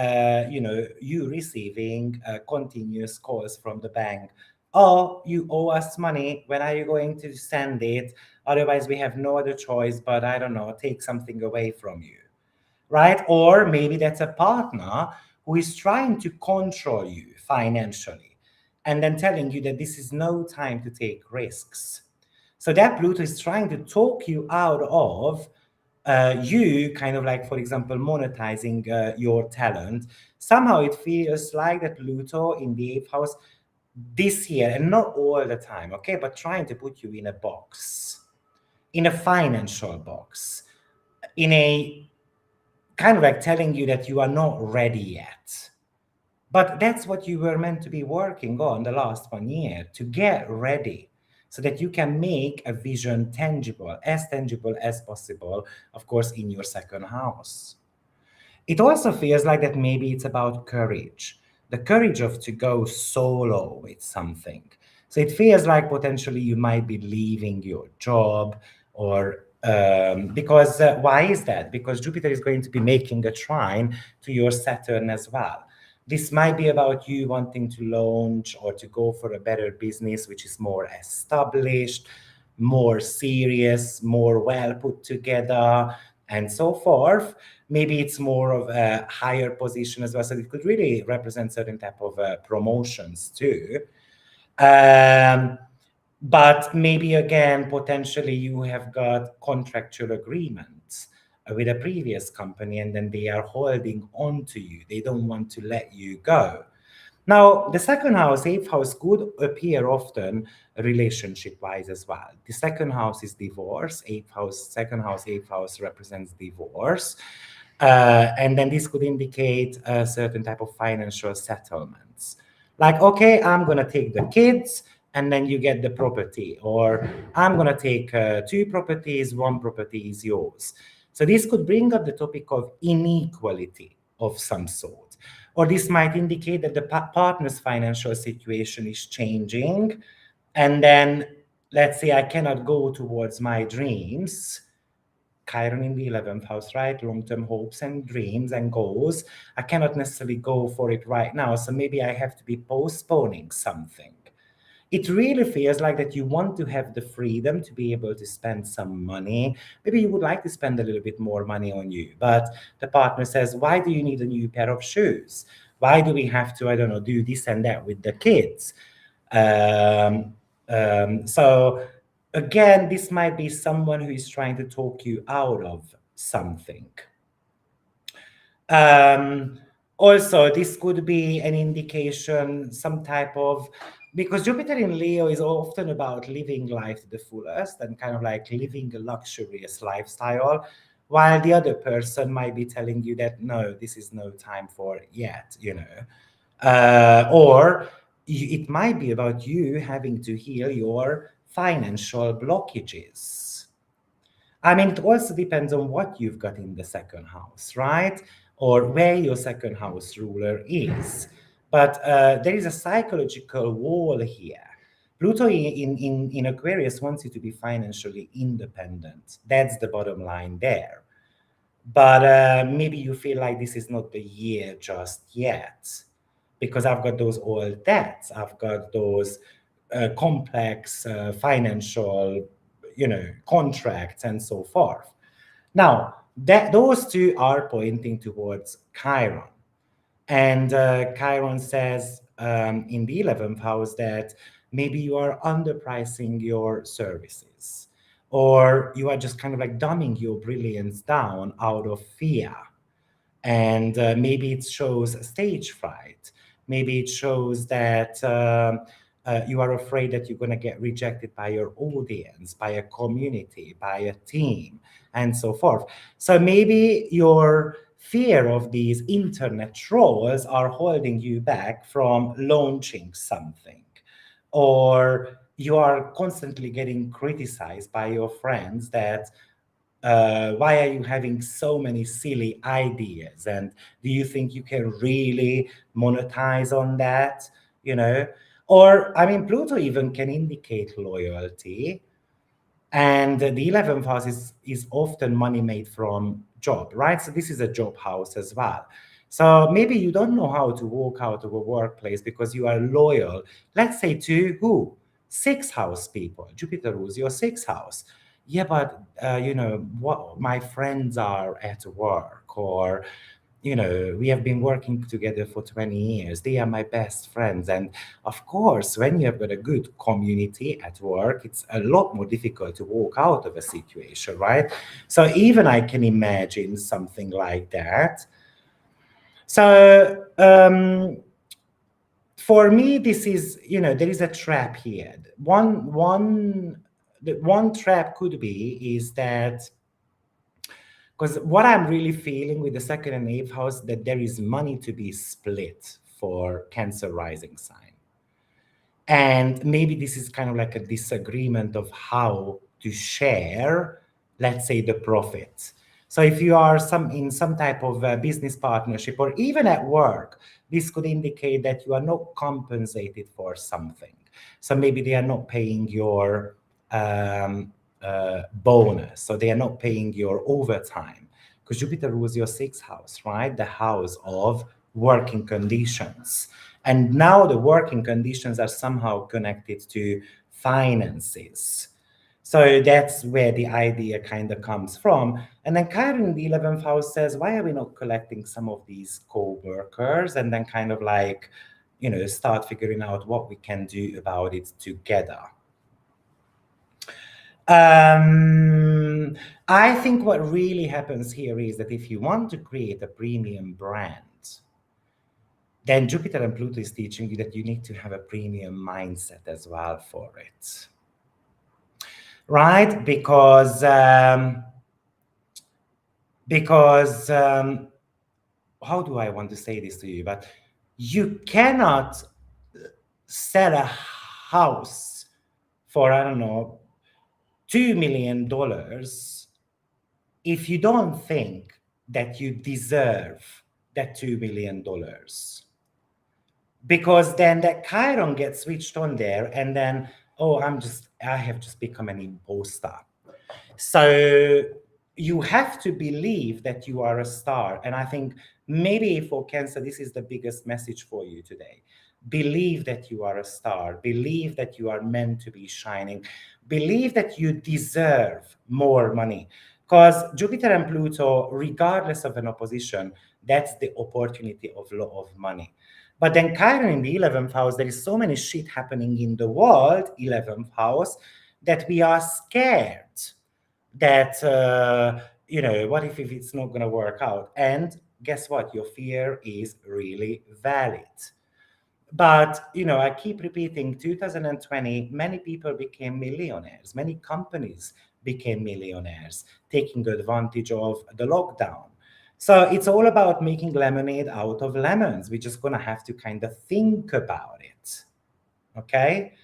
you receiving continuous calls from the bank. Oh, you owe us money. When are you going to send it? Otherwise, we have no other choice but, I don't know, take something away from you, right? Or maybe that's a partner who is trying to control you financially and then telling you that this is no time to take risks. So that Pluto is trying to talk you out of you kind of like, for example, monetizing your talent. Somehow it feels like that Pluto in the eighth house this year, and not all the time, okay, but trying to put you in a box, in a financial box, in a kind of like telling you that you are not ready yet. But that's what you were meant to be working on the last 1 year, to get ready so that you can make a vision tangible as possible, of course, in your second house. It also feels like that maybe it's about courage, the courage of to go solo with something. So it feels like potentially you might be leaving your job, or because why is that? Because Jupiter is going to be making a trine to your Saturn as well. This might be about you wanting to launch or to go for a better business, which is more established, more serious, more well put together, and so forth. Maybe it's more of a higher position as well. So it could really represent certain type of promotions too. Um, but maybe again, potentially you have got contractual agreements with a previous company, and then they are holding on to you. They don't want to let you go. Now, the second house, eighth house, could appear often relationship-wise as well. The second house is divorce. Eighth house, second house, eighth house represents divorce. And then this could indicate a certain type of financial settlements. Like, okay, I'm going to take the kids, and then you get the property. Or I'm going to take two properties, one property is yours. So this could bring up the topic of inequality of some sort. Or this might indicate that the partner's financial situation is changing. And then, let's say I cannot go towards my dreams. Chiron in the 11th house, right? Long-term hopes and dreams and goals. I cannot necessarily go for it right now. So maybe I have to be postponing something. It really feels like that you want to have the freedom to be able to spend some money. Maybe you would like to spend a little bit more money on you, but the partner says, why do you need a new pair of shoes? Why do we have to, I don't know, do this and that with the kids? So again, this might be someone who is trying to talk you out of something. Also, this could be an indication, some type of, because Jupiter in Leo is often about living life to the fullest and kind of like living a luxurious lifestyle, while the other person might be telling you that, no, this is no time for it yet, or it might be about you having to heal your financial blockages. I mean, it also depends on what you've got in the second house, right? Or where your second house ruler is. But there is a psychological wall here. Pluto in Aquarius wants you to be financially independent. That's the bottom line there. But maybe you feel like this is not the year just yet, because I've got those old debts. I've got those complex financial, contracts and so forth. Now, those two are pointing towards Chiron. And Chiron says in the 11th house that maybe you are underpricing your services, or you are just kind of like dumbing your brilliance down out of fear. And maybe it shows stage fright. Maybe it shows that you are afraid that you're going to get rejected by your audience, by a community, by a team, and so forth. So maybe your fear of these internet trolls are holding you back from launching something, or you are constantly getting criticized by your friends that why are you having so many silly ideas, and do you think you can really monetize on that, you know? Or I mean, Pluto even can indicate loyalty, and the 11th house is often money made from job, right? So this is a job house as well. So maybe you don't know how to walk out of a workplace because you are loyal, let's say to who? Sixth house people. Jupiter rules your sixth house. Yeah, but what my friends are at work, or we have been working together for 20 years. They are my best friends. And of course, when you have got a good community at work, it's a lot more difficult to walk out of a situation, right? So even I can imagine something like that. So for me, this is, there is a trap here. One trap could be is that, because what I'm really feeling with the second and eighth house, that there is money to be split for Cancer rising sign. And maybe this is kind of like a disagreement of how to share, let's say, the profit. So if you are in some type of business partnership, or even at work, this could indicate that you are not compensated for something. So maybe they are not paying your bonus, so they are not paying your overtime, because Jupiter rules your sixth house, right? The house of working conditions. And now the working conditions are somehow connected to finances. So that's where the idea kind of comes from. And then Chiron in the 11th house says, why are we not collecting some of these co-workers and then kind of like, start figuring out what we can do about it together. I think what really happens here is that if you want to create a premium brand, then Jupiter and Pluto is teaching you that you need to have a premium mindset as well for it. Right? Because how do I want to say this to you? But you cannot sell a house for, I don't know, $2 million if you don't think that you deserve that $2 million. Because then that Chiron gets switched on there, and then, oh, I have just become an imposter. So you have to believe that you are a star. And I think maybe for Cancer, this is the biggest message for you today. Believe that you are a star. Believe that you are meant to be shining. Believe that you deserve more money. Because Jupiter and Pluto, regardless of an opposition, that's the opportunity of law of money. But then Chiron in the 11th house, there is so many shit happening in the world, 11th house, that we are scared that, what if it's not going to work out? And guess what? Your fear is really valid. But, I keep repeating, 2020, many people became millionaires. Many companies became millionaires, taking advantage of the lockdown. So it's all about making lemonade out of lemons. We're just going to have to kind of think about it. Okay?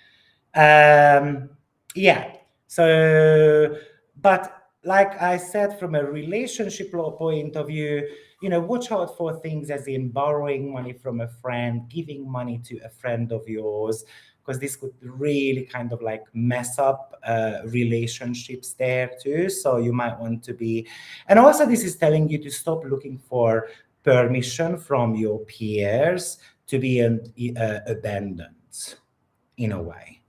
Yeah. So, but like I said, from a relationship law point of view, watch out for things as in borrowing money from a friend, giving money to a friend of yours, because this could really kind of like mess up relationships there too. So you might want to be, and also this is telling you to stop looking for permission from your peers to be abandoned in a way.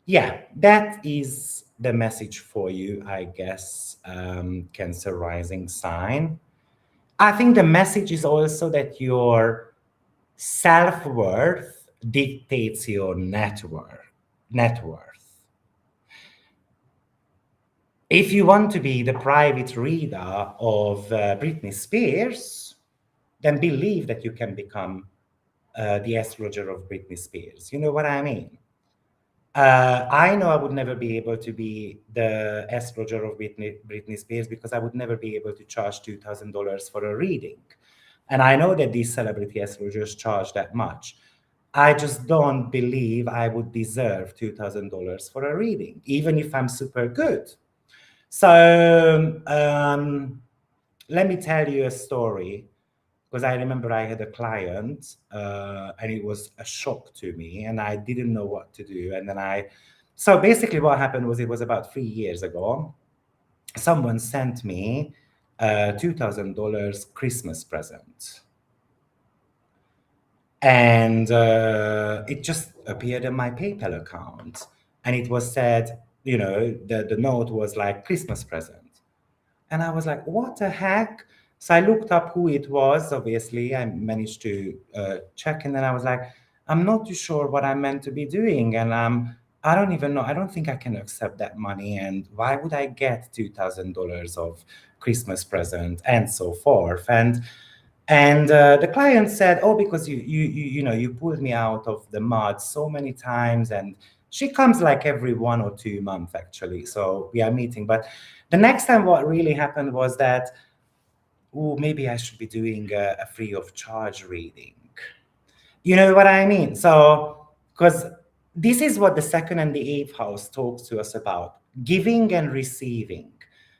Yeah, that is the message for you, I guess, Cancer rising sign. I think the message is also that your self-worth dictates your net worth. If you want to be the private reader of Britney Spears, then believe that you can become the astrologer of Britney Spears. You know what I mean? I know I would never be able to be the astrologer of Britney Spears because I would never be able to charge $2,000 for a reading. And I know that these celebrity astrologers charge that much. I just don't believe I would deserve $2,000 for a reading, even if I'm super good. So let me tell you a story, because I remember I had a client and it was a shock to me and I didn't know what to do. And then so basically what happened was, it was about 3 years ago. Someone sent me a $2,000 Christmas present. And it just appeared in my PayPal account. And it was said, the note was like Christmas present. And I was like, what the heck? So I looked up who it was. Obviously, I managed to check. And then I was like, I'm not too sure what I'm meant to be doing. And I don't even know. I don't think I can accept that money. And why would I get $2,000 of Christmas present and so forth? And the client said, "Oh, because you pulled me out of the mud so many times." And she comes like every 1 or 2 months, actually. So we are meeting. But the next time, what really happened was that, oh, maybe I should be doing a free of charge reading. You know what I mean? So, because this is what the second and the eighth house talks to us about: giving and receiving.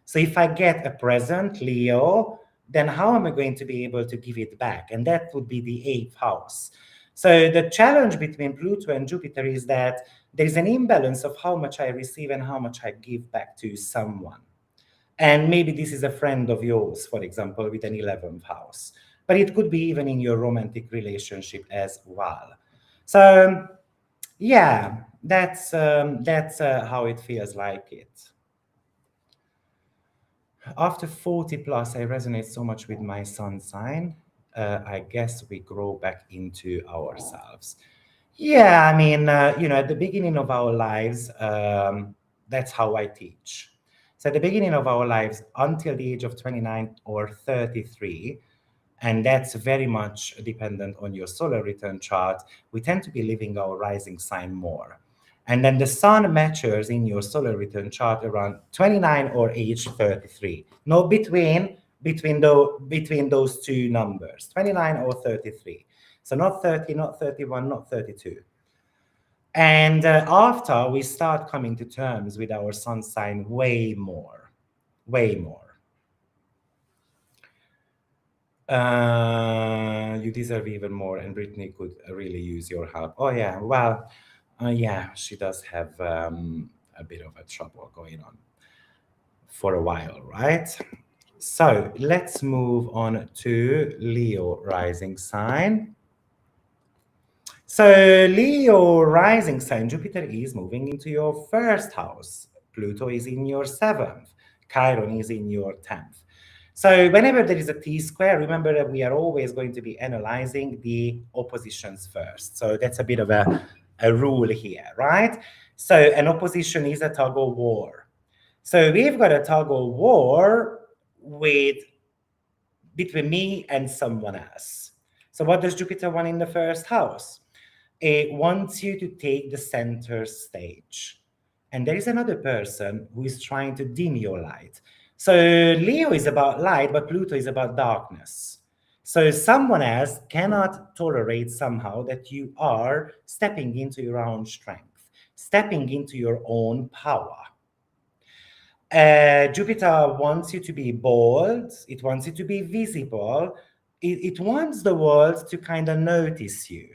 So, if I get a present, Leo, then how am I going to be able to give it back? And that would be the eighth house. So, the challenge between Pluto and Jupiter is that there's an imbalance of how much I receive and how much I give back to someone. And maybe this is a friend of yours, for example, with an 11th house. But it could be even in your romantic relationship as well. So, yeah, that's how it feels like it. After 40 plus, I resonate so much with my sun sign. I guess we grow back into ourselves. Yeah, I mean, at the beginning of our lives, that's how I teach. So at the beginning of our lives, until the age of 29 or 33, and that's very much dependent on your solar return chart, we tend to be living our rising sign more. And then the sun matures in your solar return chart around 29 or age 33. No, between those two numbers, 29 or 33. So not 30, not 31, not 32. And after, we start coming to terms with our sun sign way more, way more. You deserve even more, and Brittany could really use your help. Oh yeah, well, yeah, she does have a bit of a trouble going on for a while, right? So let's move on to Leo rising sign. So Leo rising sign, Jupiter is moving into your first house. Pluto is in your seventh. Chiron is in your 10th. So whenever there is a T-square, remember that we are always going to be analyzing the oppositions first. So that's a bit of a rule here, right? So an opposition is a tug of war. So we've got a tug of war between me and someone else. So what does Jupiter want in the first house? It wants you to take the center stage. And there is another person who is trying to dim your light. So Leo is about light, but Pluto is about darkness. So someone else cannot tolerate somehow that you are stepping into your own strength, stepping into your own power. Jupiter wants you to be bold, it wants you to be visible, it wants the world to kind of notice you.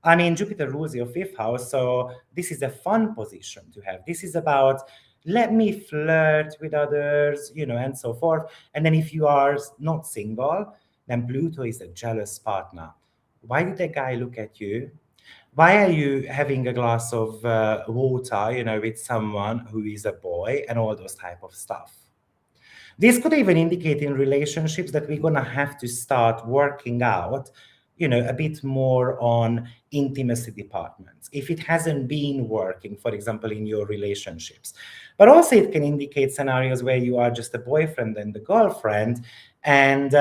I mean, Jupiter rules your fifth house, so this is a fun position to have. This is about, let me flirt with others, and so forth. And then if you are not single, then Pluto is a jealous partner. Why did that guy look at you? Why are you having a glass of water, with someone who is a boy, and all those type of stuff? This could even indicate in relationships that we're gonna have to start working out, a bit more on intimacy departments, if it hasn't been working, for example, in your relationships. But also it can indicate scenarios where you are just a boyfriend and a girlfriend, and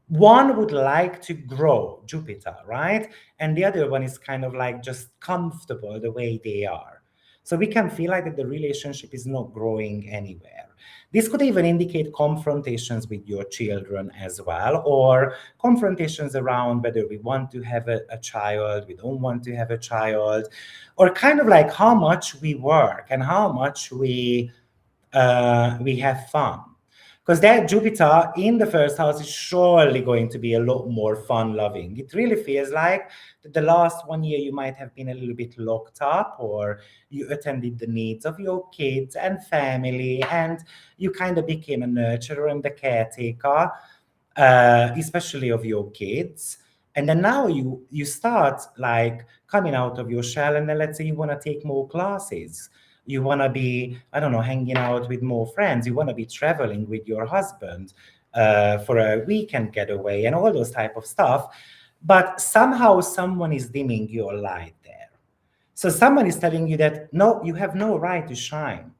One would like to grow, Jupiter, right? And the other one is kind of like just comfortable the way they are. So we can feel like that the relationship is not growing anywhere. This could even indicate confrontations with your children as well, or confrontations around whether we want to have a child, we don't want to have a child, or kind of like how much we work and how much we have fun. Because that Jupiter in the first house is surely going to be a lot more fun loving. It really feels like that the last 1 year you might have been a little bit locked up, or you attended the needs of your kids and family, and you kind of became a nurturer and the caretaker, especially of your kids. And then now you start like coming out of your shell, and then let's say you want to take more classes, you want to be, I don't know, hanging out with more friends, you want to be traveling with your husband for a weekend getaway and all those type of stuff, but somehow someone is dimming your light there. So someone is telling you that no, you have no right to shine.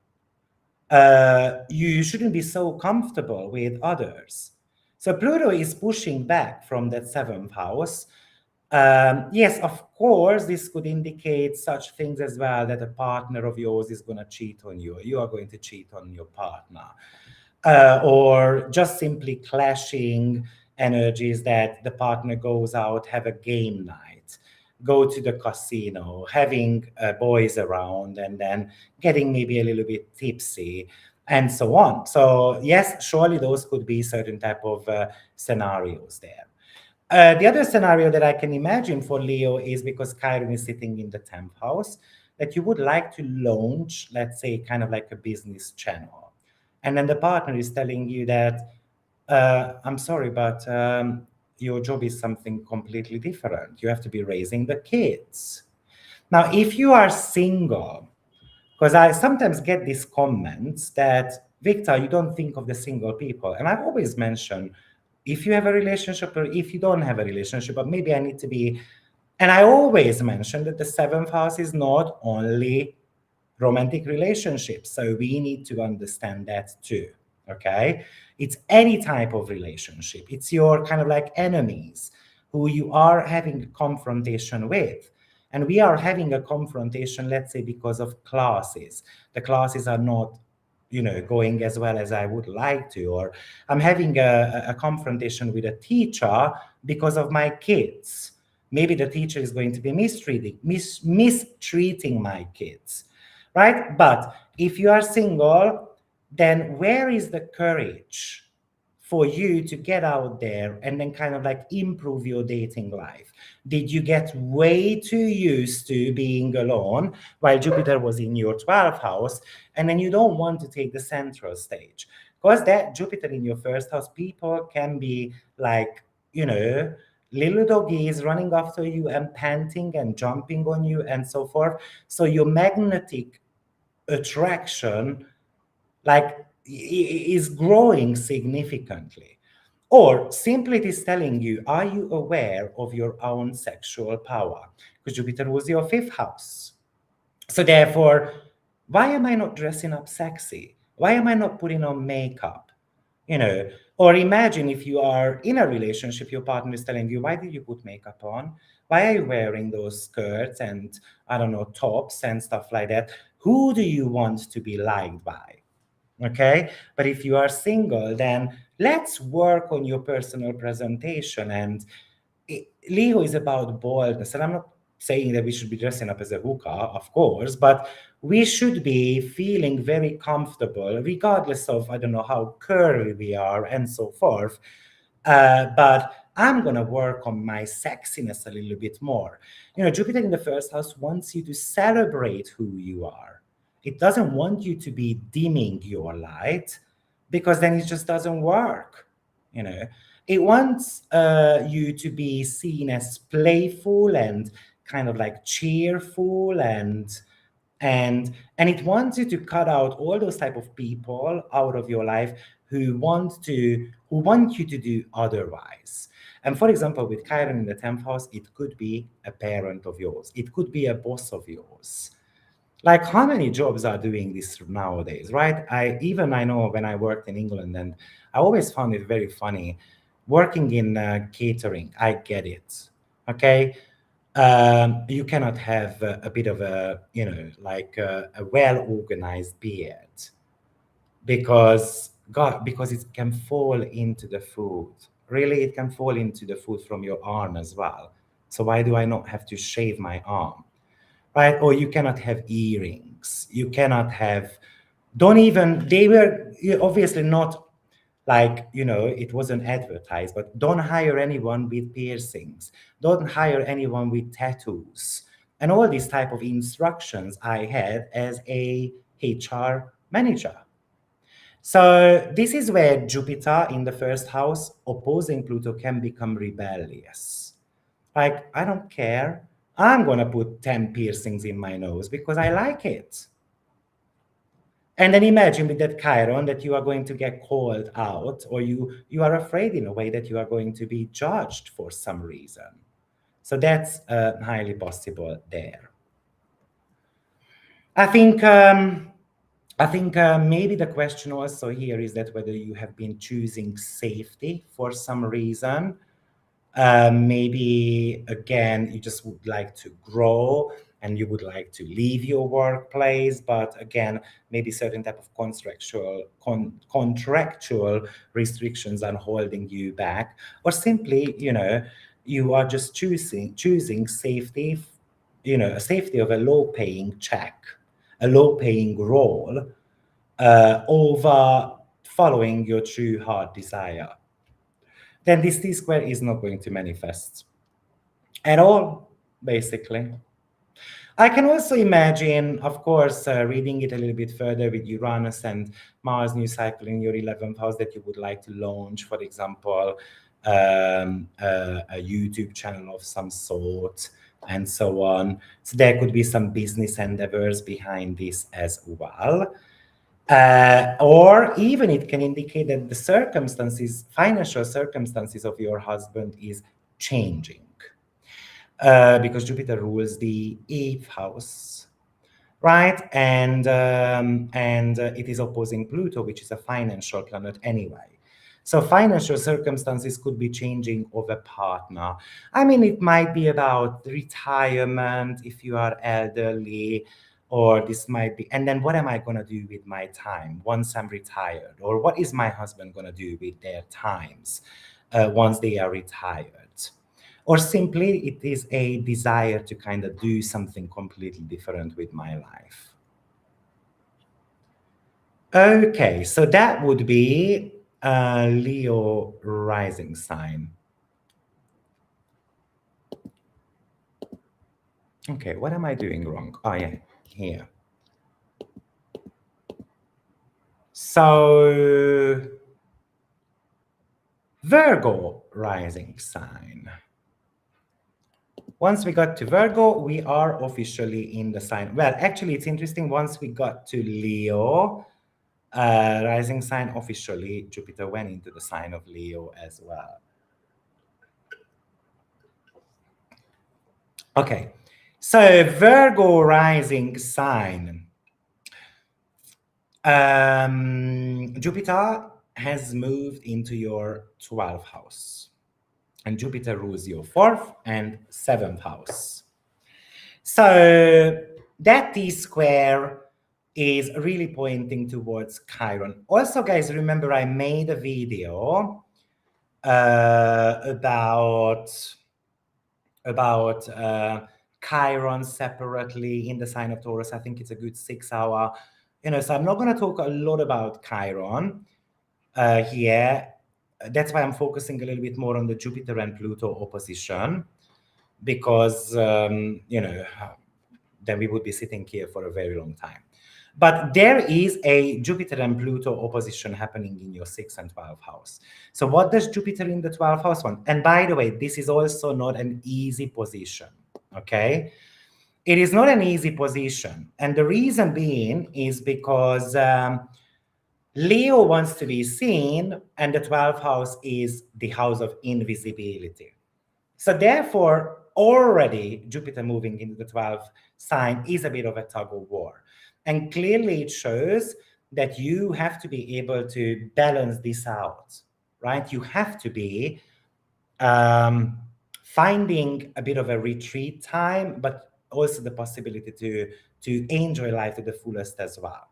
You shouldn't be so comfortable with others. So Pluto is pushing back from that seventh house. Yes, of course, this could indicate such things as well, that a partner of yours is going to cheat on you, or you are going to cheat on your partner, or just simply clashing energies, that the partner goes out, have a game night, go to the casino, having boys around, and then getting maybe a little bit tipsy, and so on. So yes, surely those could be certain type of scenarios there. The other scenario that I can imagine for Leo is, because Chiron is sitting in the 10th house, that you would like to launch, let's say, kind of like a business channel. And then the partner is telling you that, I'm sorry, but your job is something completely different. You have to be raising the kids. Now, if you are single, because I sometimes get these comments that, Victor, you don't think of the single people. And I've always mentioned, if you have a relationship or if you don't have a relationship, but maybe I need to be. And I always mention that the seventh house is not only romantic relationships. So we need to understand that too. Okay. It's any type of relationship. It's your kind of like enemies who you are having a confrontation with. And we are having a confrontation, let's say, because of classes. The classes are not, going as well as I would like to, or I'm having a confrontation with a teacher because of my kids. Maybe the teacher is going to be mistreating my kids, right? But if you are single, then where is the courage for you to get out there and then kind of like improve your dating life? Did you get way too used to being alone while Jupiter was in your 12th house, and then you don't want to take the central stage? Because that Jupiter in your first house, people can be like, little doggies running after you and panting and jumping on you and so forth. So your magnetic attraction like is growing significantly. Or simply it is telling you, are you aware of your own sexual power? Because Jupiter was your fifth house. So therefore, why am I not dressing up sexy? Why am I not putting on makeup? Or imagine if you are in a relationship, your partner is telling you, why did you put makeup on? Why are you wearing those skirts and, I don't know, tops and stuff like that? Who do you want to be liked by? Okay. But if you are single, then let's work on your personal presentation. And Leo is about boldness. And I'm not saying that we should be dressing up as a hookah, of course, but we should be feeling very comfortable, regardless of, I don't know, how curly we are and so forth. But I'm going to work on my sexiness a little bit more. Jupiter in the first house wants you to celebrate who you are. It doesn't want you to be dimming your light, because then it just doesn't work. You know, it wants you to be seen as playful and kind of like cheerful, and it wants you to cut out all those type of people out of your life who want you to do otherwise. And for example, with Chiron in the 10th house, it could be a parent of yours, it could be a boss of yours. Like, how many jobs are doing this nowadays, right? I know when I worked in England, and I always found it very funny. Working in catering, I get it. Okay. You cannot have a bit of a, like a well-organized beard because it can fall into the food. Really, it can fall into the food from your arm as well. So why do I not have to shave my arm? Right? Or you cannot have earrings. You cannot have, don't even, they were obviously not like, it wasn't advertised, but don't hire anyone with piercings. Don't hire anyone with tattoos. And all these type of instructions I had as a HR manager. So this is where Jupiter in the first house opposing Pluto can become rebellious. Like, I don't care. I'm going to put 10 piercings in my nose because I like it. And then imagine with that Chiron that you are going to get called out, or you are afraid in a way that you are going to be judged for some reason. So that's highly possible there. I think maybe the question also here is that whether you have been choosing safety for some reason. Maybe again, you just would like to grow and you would like to leave your workplace, but again, maybe certain type of contractual restrictions are holding you back, or simply, you are just choosing safety, safety of a low-paying check, a low-paying role, over following your true heart desire. Then this T square is not going to manifest at all, basically. I can also imagine, of course, reading it a little bit further with Uranus and Mars new cycle in your 11th house, that you would like to launch, for example, a YouTube channel of some sort, and so on. So there could be some business endeavors behind this as well. Or even it can indicate that the financial circumstances of your husband is changing. Because Jupiter rules the 8th house, right? And it is opposing Pluto, which is a financial planet anyway. So financial circumstances could be changing of a partner. I mean, it might be about retirement if you are elderly, or this might be, and then what am I going to do with my time once I'm retired? Or what is my husband going to do with their times once they are retired? Or simply it is a desire to kind of do something completely different with my life. Okay, so that would be Leo rising sign. Okay, what am I doing wrong? Oh yeah, here. So Virgo rising sign. Once we got to Virgo, we are officially in the sign. Well, actually, it's interesting. Once we got to Leo, rising sign, officially, Jupiter went into the sign of Leo as well. Okay, so Virgo rising sign. Jupiter has moved into your 12th house, and Jupiter rules your 4th and 7th house. So that T square is really pointing towards Chiron. Also, guys, remember I made a video about Chiron separately in the sign of Taurus. I think it's a good 6 hour, so I'm not going to talk a lot about Chiron here. That's why I'm focusing a little bit more on the Jupiter and Pluto opposition, because, then we would be sitting here for a very long time. But there is a Jupiter and Pluto opposition happening in your 6th and 12th house. So what does Jupiter in the 12th house want? And by the way, this is also not an easy position, okay? It is not an easy position. And the reason being is because Leo wants to be seen, and the 12th house is the house of invisibility. So therefore, already Jupiter moving into the 12th sign is a bit of a tug of war. And clearly it shows that you have to be able to balance this out, right? You have to be um, finding a bit of a retreat time, but also the possibility to enjoy life to the fullest as well.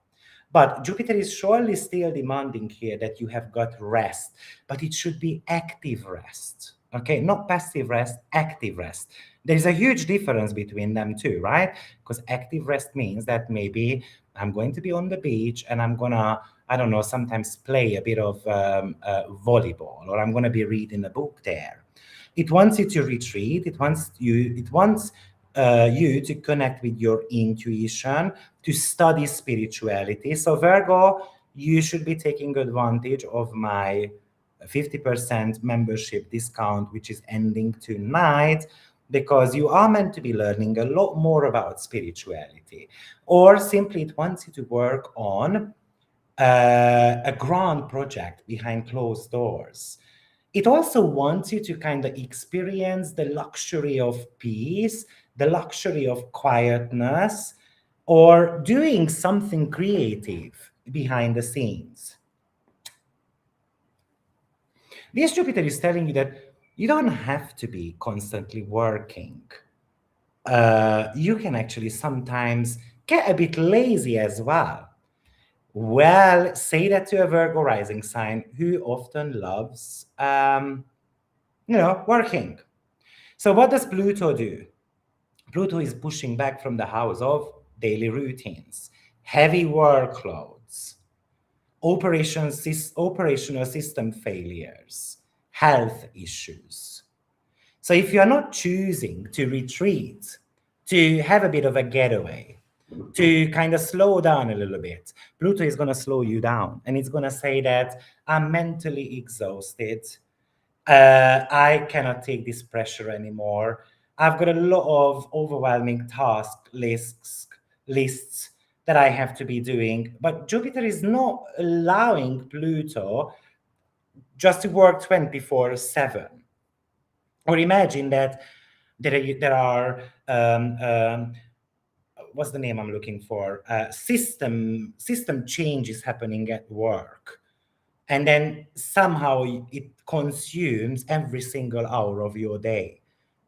But Jupiter is surely still demanding here that you have got rest, but it should be active rest. Okay, not passive rest, active rest. There is a huge difference between them too, right? Because active rest means that maybe I'm going to be on the beach and I'm gonna, I don't know, sometimes play a bit of volleyball, or I'm gonna be reading a book there. It wants you to retreat. It wants you to connect with your intuition, to study spirituality. So Virgo, you should be taking advantage of my 50% membership discount, which is ending tonight, because you are meant to be learning a lot more about spirituality. Or simply it wants you to work on a grand project behind closed doors. It also wants you to kind of experience the luxury of peace, the luxury of quietness, or doing something creative behind the scenes. This Jupiter is telling you that you don't have to be constantly working. You can actually sometimes get a bit lazy as well. Well, say that to a Virgo rising sign who often loves, working. So what does Pluto do? Pluto is pushing back from the house of daily routines, heavy workloads, operational system failures, health issues. So if you're not choosing to retreat, to have a bit of a getaway, to kind of slow down a little bit, Pluto is going to slow you down. And it's going to say that I'm mentally exhausted. I cannot take this pressure anymore. I've got a lot of overwhelming lists that I have to be doing. But Jupiter is not allowing Pluto just to work 24/7. Or imagine that there are what's the name I'm looking for? System changes happening at work, and then somehow it consumes every single hour of your day.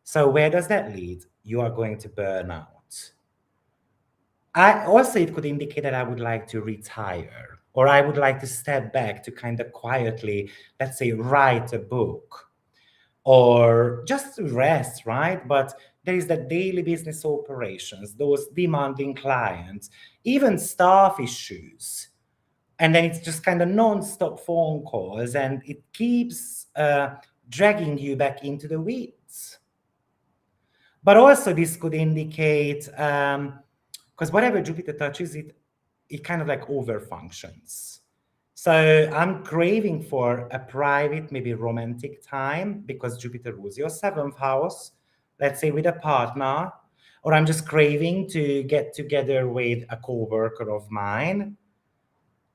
So where does that lead? You are going to burn out. I also, it could indicate that I would like to retire, or I would like to step back to kind of quietly, let's say, write a book or just rest, right? But there is that daily business operations, those demanding clients, even staff issues. And then it's just kind of non-stop phone calls, and it keeps dragging you back into the weeds. But also this could indicate, because whatever Jupiter touches, it kind of like over functions. So I'm craving for a private, maybe romantic time, because Jupiter rules your seventh house, let's say with a partner, or I'm just craving to get together with a coworker of mine.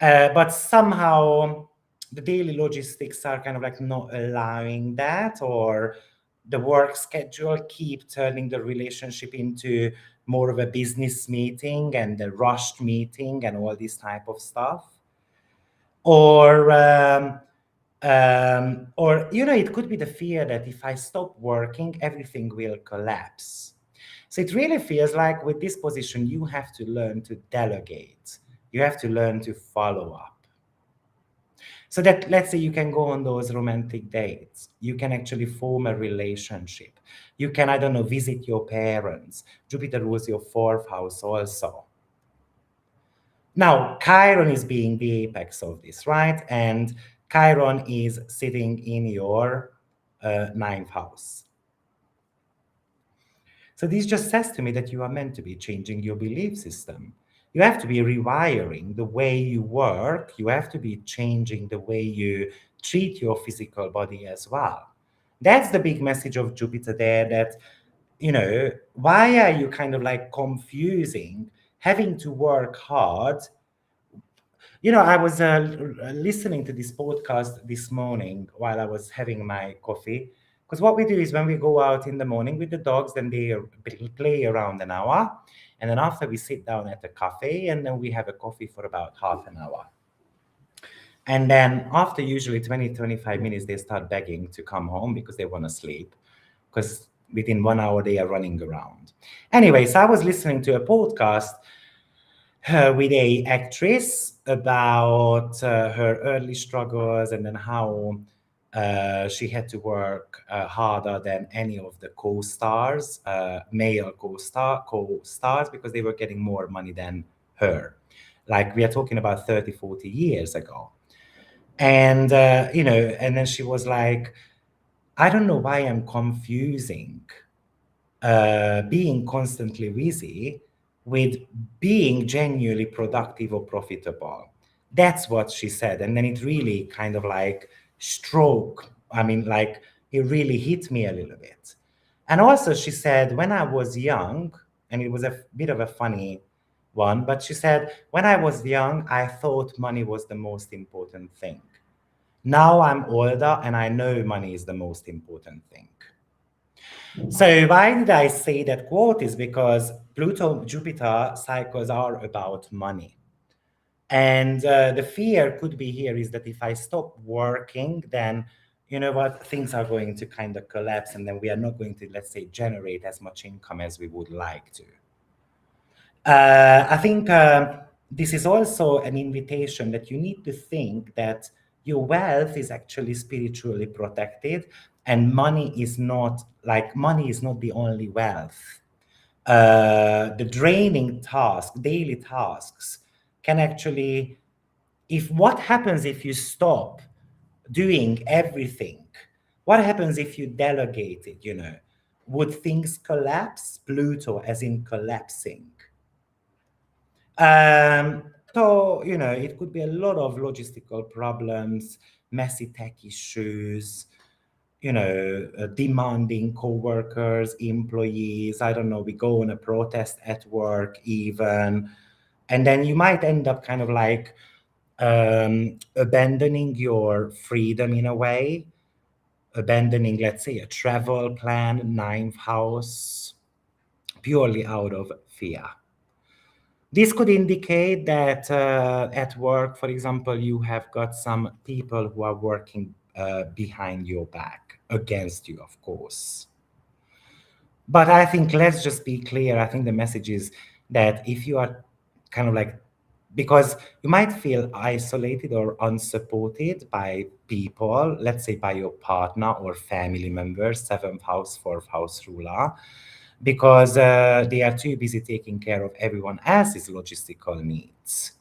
But somehow the daily logistics are kind of like not allowing that, or the work schedule keep turning the relationship into more of a business meeting and a rushed meeting and all this type of stuff. Or it could be the fear that if I stop working, everything will collapse. So it really feels like with this position, you have to learn to delegate. You have to learn to follow up. So that, let's say, you can go on those romantic dates. You can actually form a relationship. You can, I don't know, visit your parents. Jupiter rules your fourth house also. Now, Chiron is being the apex of this, right? And Chiron is sitting in your ninth house. So this just says to me that you are meant to be changing your belief system. You have to be rewiring the way you work. You have to be changing the way you treat your physical body as well. That's the big message of Jupiter there, that, why are you kind of like confusing having to work hard? I was listening to this podcast this morning while I was having my coffee. Because what we do is when we go out in the morning with the dogs, then they play around an hour. And then after we sit down at the cafe, and then we have a coffee for about half an hour. And then after usually 20, 25 minutes, they start begging to come home because they want to sleep, because within 1 hour they are running around. Anyways, I was listening to a podcast with a actress about her early struggles, and then how she had to work harder than any of the co-stars, male co-stars, because they were getting more money than her. Like, we are talking about 30, 40 years ago. And and then she was like, I don't know why I'm confusing being constantly busy with being genuinely productive or profitable. That's what she said. And then it really kind of like stroke. I mean, like, it really hit me a little bit. And also, she said, when I was young, and it was a bit of a funny one, but she said, when I was young, I thought money was the most important thing. Now I'm older and I know money is the most important thing. So why did I say that quote is because Pluto Jupiter cycles are about money. And the fear could be here is that if I stop working, then you know what, things are going to kind of collapse, and then we are not going to, let's say, generate as much income as we would like to. I think this is also an invitation that you need to think that your wealth is actually spiritually protected, and money is not the only wealth. The draining task, daily tasks, can actually, if what happens if you stop doing everything? What happens if you delegate it? Would things collapse? Pluto, as in collapsing. So, it could be a lot of logistical problems, messy tech issues, demanding co-workers, employees. I don't know, we go on a protest at work even. And then you might end up kind of like abandoning your freedom in a way, abandoning, let's say, a travel plan, ninth house, purely out of fear. This could indicate that at work, for example, you have got some people who are working behind your back, against you, of course. But I think, let's just be clear. I think the message is that if you are kind of like, because you might feel isolated or unsupported by people, let's say by your partner or family members, seventh house, fourth house ruler, because they are too busy taking care of everyone else's logistical needs.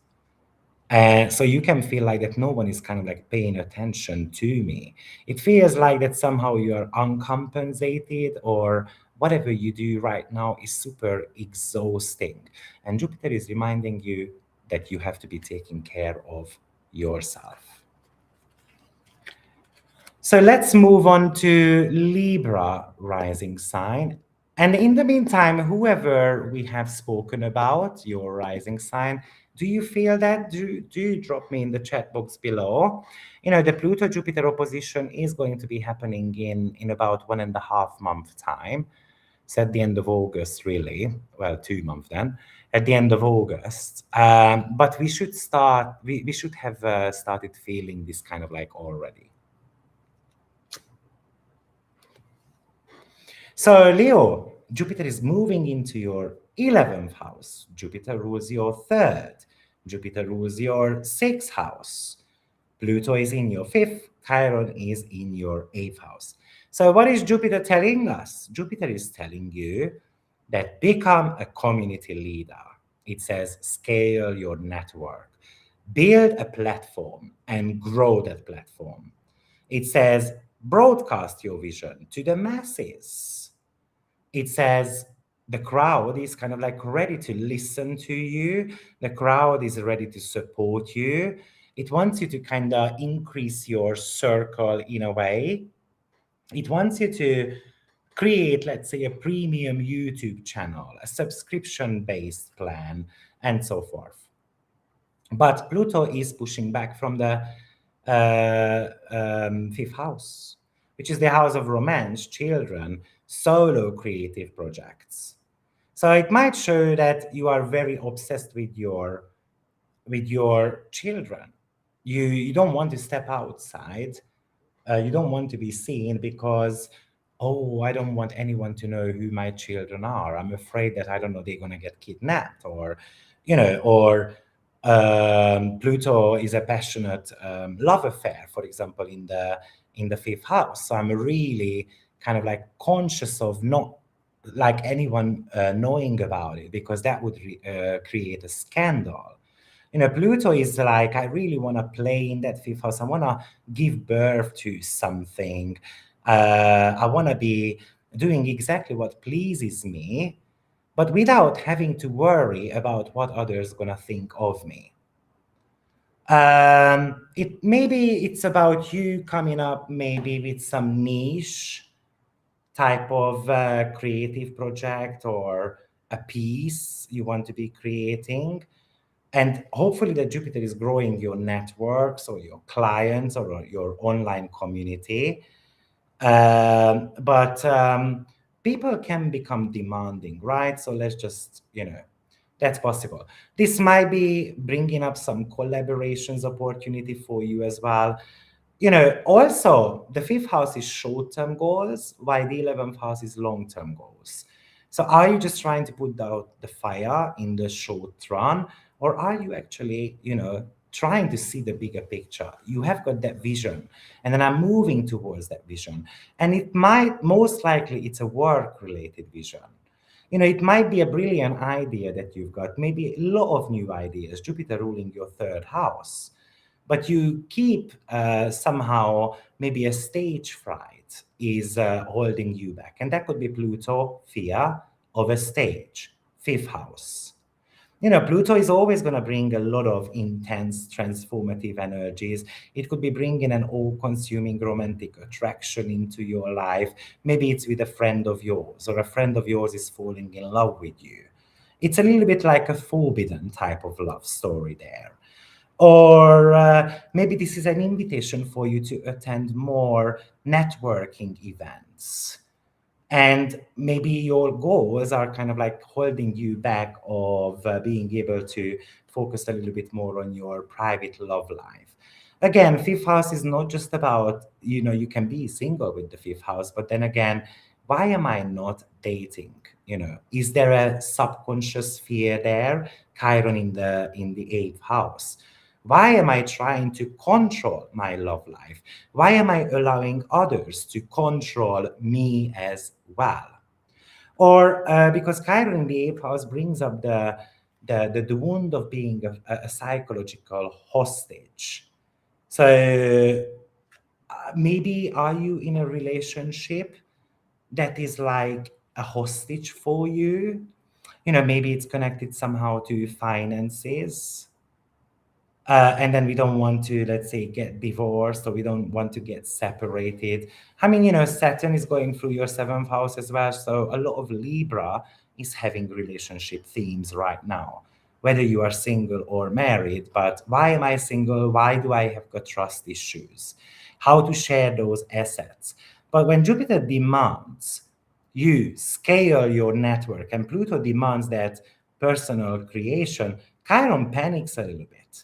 And so you can feel like that no one is kind of like paying attention to me. It feels like that somehow you are uncompensated, or whatever you do right now is super exhausting. And Jupiter is reminding you that you have to be taking care of yourself. So let's move on to Libra rising sign. And in the meantime, whoever we have spoken about, your rising sign, do you feel that? Do you drop me in the chat box below? The Pluto Jupiter opposition is going to be happening in about 1.5 month time. It's at the end of August, really. Well, 2 months then. At the end of August. But we should have started feeling this kind of like already. So, Leo, Jupiter is moving into your 11th house. Jupiter rules your third. Jupiter rules your sixth house. Pluto is in your fifth. Chiron is in your eighth house. So, what is Jupiter telling us? Jupiter is telling you that become a community leader. It says scale your network, build a platform, and grow that platform. It says broadcast your vision to the masses. It says the crowd is kind of like ready to listen to you. The crowd is ready to support you. It wants you to kind of increase your circle in a way. It wants you to create, let's say, a premium YouTube channel, a subscription based plan, and so forth. But Pluto is pushing back from the fifth house, which is the house of romance, children, solo creative projects. So it might show that you are very obsessed with your children. you don't want to step outside. You don't want to be seen because, oh, I don't want anyone to know who my children are. I'm afraid that, I don't know, they're going to get kidnapped, or, or Pluto is a passionate love affair, for example, in the fifth house. So I'm really kind of like conscious of not like anyone knowing about it, because that would create a scandal. Pluto is like, I really want to play in that fifth house. I want to give birth to something. I want to be doing exactly what pleases me, but without having to worry about what others gonna think of me. It maybe it's about you coming up maybe with some niche type of creative project, or a piece you want to be creating. And hopefully that Jupiter is growing your networks or your clients or your online community. But people can become demanding, right? So let's just, that's possible. This might be bringing up some collaborations opportunity for you as well. Also, the fifth house is short-term goals, while the 11th house is long-term goals. So are you just trying to put out the fire in the short run, or are you actually, trying to see the bigger picture? You have got that vision, and then I'm moving towards that vision. And it might, most likely, it's a work-related vision. It might be a brilliant idea that you've got, maybe a lot of new ideas, Jupiter ruling your third house, but you keep somehow maybe a stage fright is holding you back. And that could be Pluto, fear of a stage, fifth house. Pluto is always going to bring a lot of intense transformative energies. It could be bringing an all-consuming romantic attraction into your life. Maybe it's with a friend of yours, or a friend of yours is falling in love with you. It's a little bit like a forbidden type of love story there. Or maybe this is an invitation for you to attend more networking events. And maybe your goals are kind of like holding you back of being able to focus a little bit more on your private love life. Again, fifth house is not just about, you can be single with the fifth house, but then again, why am I not dating? Is there a subconscious fear there? Chiron in the eighth house. Why am I trying to control my love life? Why am I allowing others to control me as well? Or because Chiron in the eighth house brings up the wound of being a psychological hostage. So maybe are you in a relationship that is like a hostage for you? Maybe it's connected somehow to finances, and then we don't want to, let's say, get divorced, or we don't want to get separated. I mean, Saturn is going through your seventh house as well. So a lot of Libra is having relationship themes right now, whether you are single or married. But why am I single? Why do I have got trust issues? How to share those assets? But when Jupiter demands you scale your network and Pluto demands that personal creation, Chiron panics a little bit.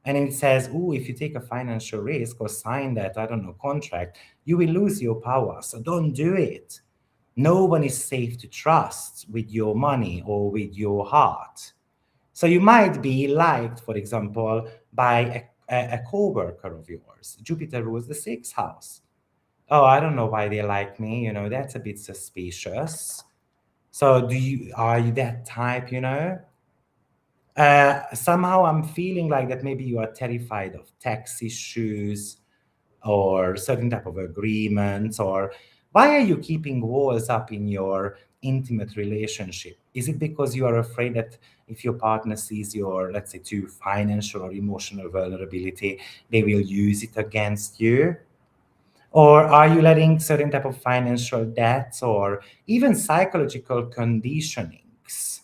And it says, oh, if you take a financial risk or sign that, I don't know, contract, you will lose your power. So don't do it. No one is safe to trust with your money or with your heart. So you might be liked, for example, by a co-worker of yours. Jupiter rules the sixth house. Oh, I don't know why they like me. That's a bit suspicious. So are you that type, somehow I'm feeling like that maybe you are terrified of tax issues or certain type of agreements, or why are you keeping walls up in your intimate relationship? Is it because you are afraid that if your partner sees your, let's say, too financial or emotional vulnerability, they will use it against you? Or are you letting certain type of financial debts or even psychological conditionings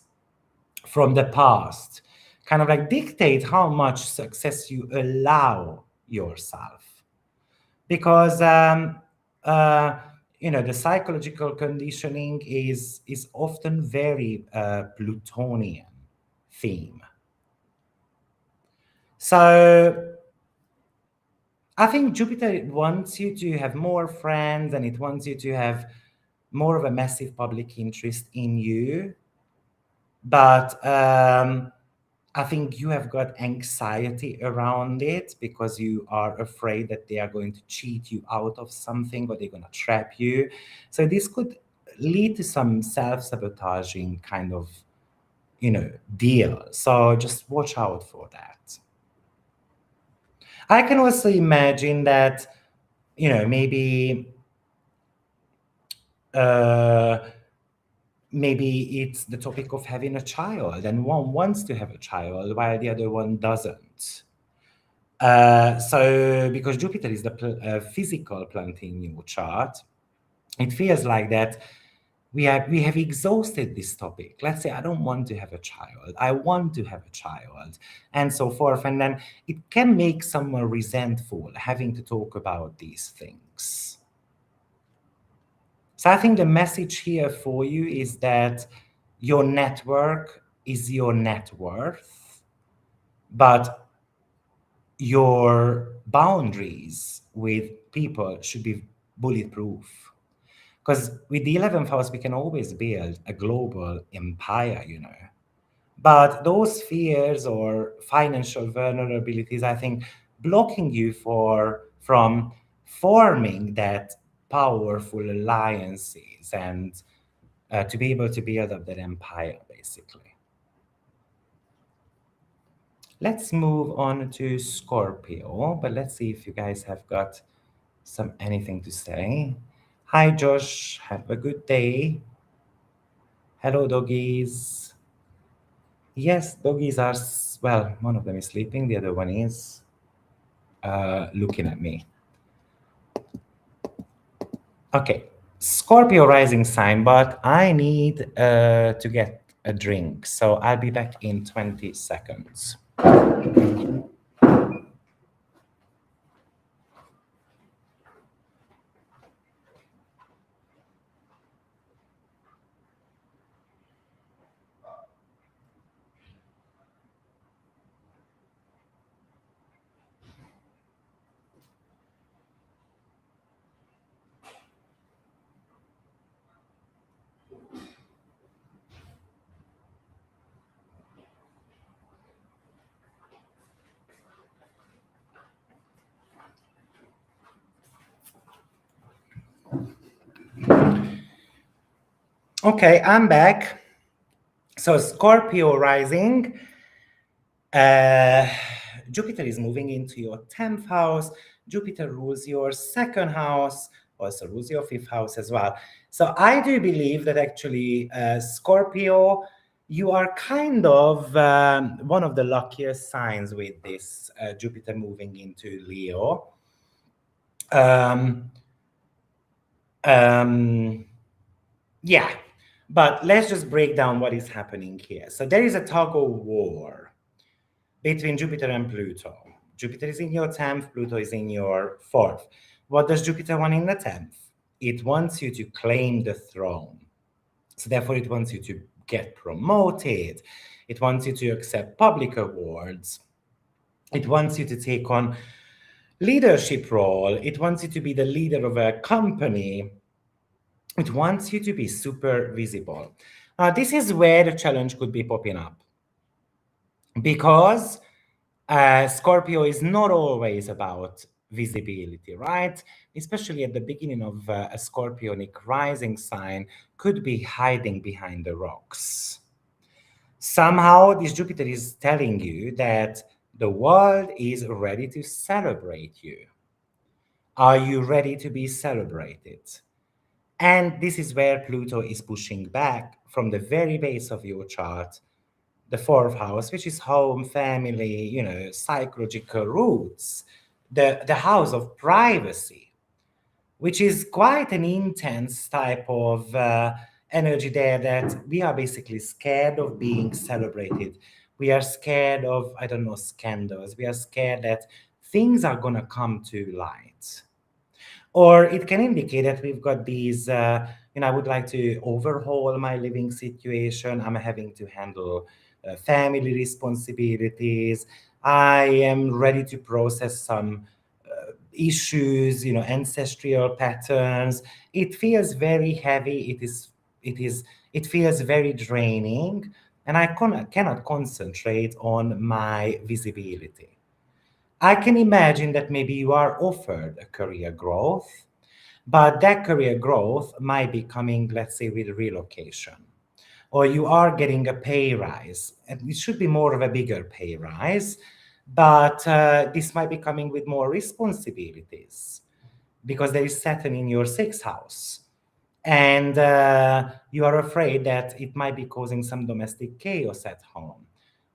from the past kind of like dictate how much success you allow yourself? Because uh, the psychological conditioning is often very Plutonian theme. So I think Jupiter wants you to have more friends and it wants you to have more of a massive public interest in you. But I think you have got anxiety around it because you are afraid that they are going to cheat you out of something or they're going to trap you. So this could lead to some self-sabotaging kind of, deal. So just watch out for that. I can also imagine that, maybe uh, maybe it's the topic of having a child and one wants to have a child while the other one doesn't. So because Jupiter is the physical planet in your chart, it feels like that we have exhausted this topic. Let's say I don't want to have a child, I want to have a child, and so forth. And then it can make someone resentful having to talk about these things. So I think the message here for you is that your network is your net worth, but your boundaries with people should be bulletproof. Because with the 11th house, we can always build a global empire. But those fears or financial vulnerabilities, I think, blocking you from forming that powerful alliances and to be able to build up that empire, basically. Let's move on to Scorpio, but let's see if you guys have got anything to say. Hi, Josh. Have a good day. Hello, doggies. Yes, doggies are, well, one of them is sleeping, the other one is looking at me. Okay, Scorpio rising sign, but I need to get a drink. So I'll be back in 20 seconds. Okay, I'm back. So Scorpio rising, uh, Jupiter is moving into your 10th house. Jupiter rules your second house, also rules your 5th house as well. So I do believe that actually, Scorpio, you are kind of one of the luckiest signs with this Jupiter moving into Leo. Um, um, yeah, but let's just break down what is happening here. So there is a tug of war between Jupiter and Pluto. Jupiter is in your 10th, Pluto is in your 4th. What does Jupiter want in the 10th? It wants you to claim the throne. So therefore, it wants you to get promoted. It wants you to accept public awards. It wants you to take on leadership role. It wants you to be the leader of a company. It wants you to be super visible. This is where the challenge could be popping up, because Scorpio is not always about visibility, right? Especially at the beginning of a Scorpionic rising sign, could be hiding behind the rocks. Somehow, this Jupiter is telling you that the world is ready to celebrate you. Are you ready to be celebrated? And this is where Pluto is pushing back from the very base of your chart, the 4th house, which is home, family, psychological roots, the house of privacy, which is quite an intense type of energy there, that we are basically scared of being celebrated. We are scared of, I don't know, scandals. We are scared that things are going to come to light. Or it can indicate that we've got these, I would like to overhaul my living situation. I'm having to handle family responsibilities. I am ready to process some issues, ancestral patterns. It feels very heavy. It feels very draining, and I cannot concentrate on my visibility. I can imagine that maybe you are offered a career growth, but that career growth might be coming, let's say, with relocation, or you are getting a pay rise, and it should be more of a bigger pay rise, but this might be coming with more responsibilities because there is Saturn in your sixth house. And you are afraid that it might be causing some domestic chaos at home.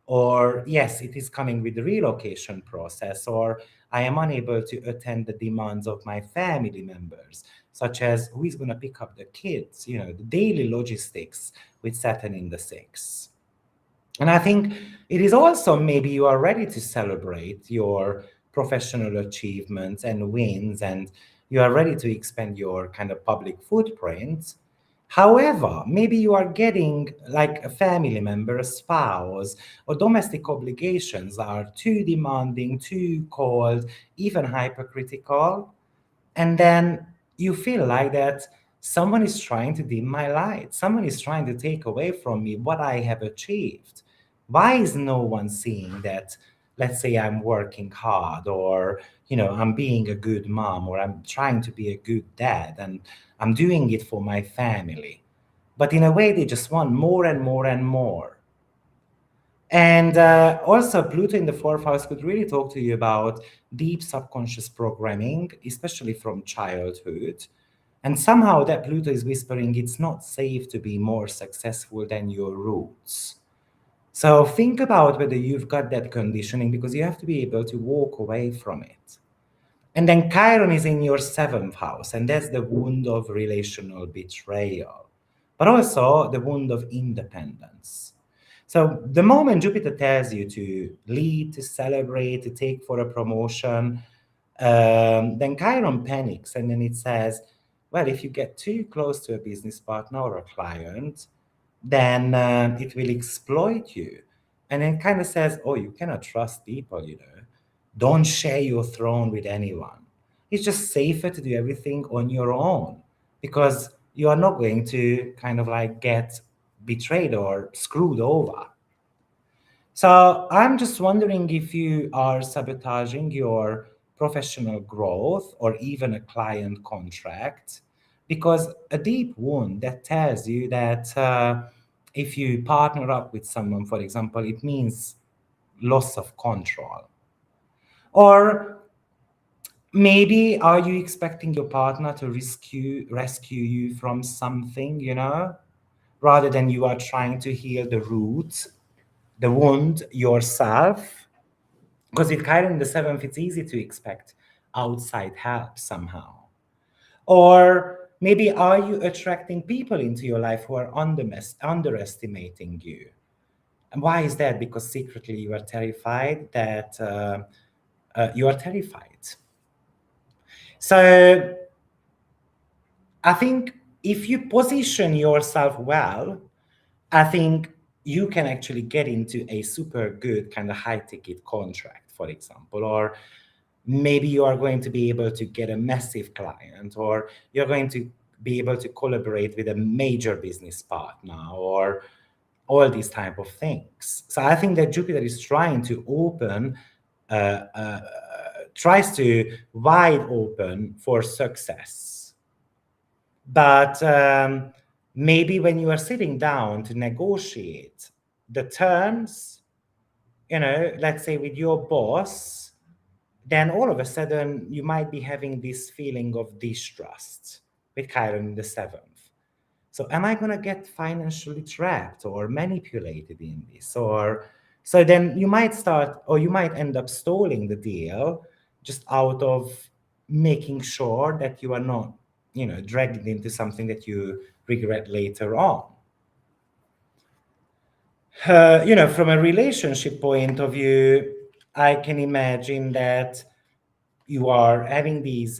Or, yes, it is coming with the relocation process, or I am unable to attend the demands of my family members, such as who is going to pick up the kids, the daily logistics with Saturn in the sixth. And I think it is also maybe you are ready to celebrate your professional achievements and wins, and you are ready to expand your kind of public footprint. However, maybe you are getting like a family member, a spouse, or domestic obligations are too demanding, too cold, even hypercritical, and then you feel like that someone is trying to dim my light, someone is trying to take away from me what I have achieved. Why is no one seeing that, let's say, I'm working hard, or I'm being a good mom, or I'm trying to be a good dad, and I'm doing it for my family, but in a way they just want more and more and more. And also, Pluto in the fourth house could really talk to you about deep subconscious programming, especially from childhood. And somehow that Pluto is whispering it's not safe to be more successful than your roots. So think about whether you've got that conditioning, because you have to be able to walk away from it. And then Chiron is in your seventh house, and that's the wound of relational betrayal, but also the wound of independence. So the moment Jupiter tells you to lead, to celebrate, to take for a promotion, then Chiron panics, and then it says, well, if you get too close to a business partner or a client, then it will exploit you. And then kind of says, oh, you cannot trust people. Don't share your throne with anyone. It's just safer to do everything on your own, because you are not going to kind of like get betrayed or screwed over. So I'm just wondering if you are sabotaging your professional growth or even a client contract, because a deep wound that tells you that if you partner up with someone, for example, it means loss of control. Or maybe are you expecting your partner to rescue you from something, rather than you are trying to heal the root, the wound yourself? Because with Chiron in the seventh, it's easy to expect outside help somehow. Or maybe are you attracting people into your life who are underestimating you? And why is that? Because secretly you are terrified that you are terrified. So I think if you position yourself well, I think you can actually get into a super good kind of high ticket contract, for example, or maybe you are going to be able to get a massive client, or you're going to be able to collaborate with a major business partner, or all these type of things. So I think that Jupiter is trying to open, tries to wide open for success. But maybe when you are sitting down to negotiate the terms, let's say with your boss, then all of a sudden you might be having this feeling of distrust with Chiron in the seventh. So am I going to get financially trapped or manipulated in this? Or so then you might start, or you might end up stalling the deal just out of making sure that you are not, dragged into something that you regret later on. From a relationship point of view, I can imagine that you are having these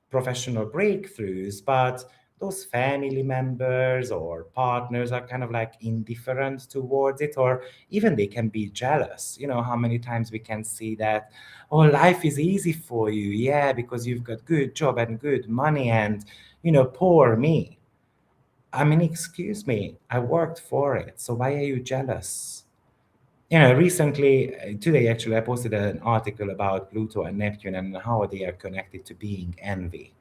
professional breakthroughs, but those family members or partners are kind of like indifferent towards it, or even they can be jealous. You know, how many times we can see that, oh, life is easy for you, yeah, because you've got good job and good money, and poor me. I mean, excuse me, I worked for it, so why are you jealous? Recently, today actually, I posted an article about Pluto and Neptune and how they are connected to being envy.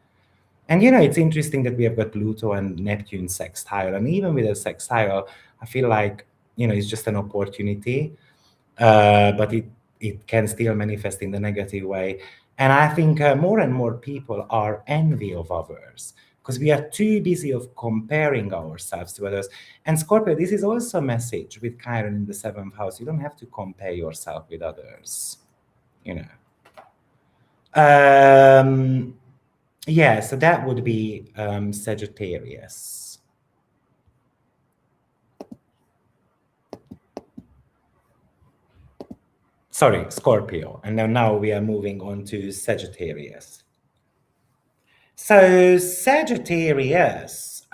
And it's interesting that we have got Pluto and Neptune sextile, and even with a sextile, I feel like it's just an opportunity, but it can still manifest in the negative way. And I think more and more people are envy of others because we are too busy of comparing ourselves to others. And Scorpio, this is also a message with Chiron in the seventh house. You don't have to compare yourself with others. You know. Um, yeah, so that would be Sagittarius. Sorry, Scorpio. And now we are moving on to Sagittarius. So Sagittarius,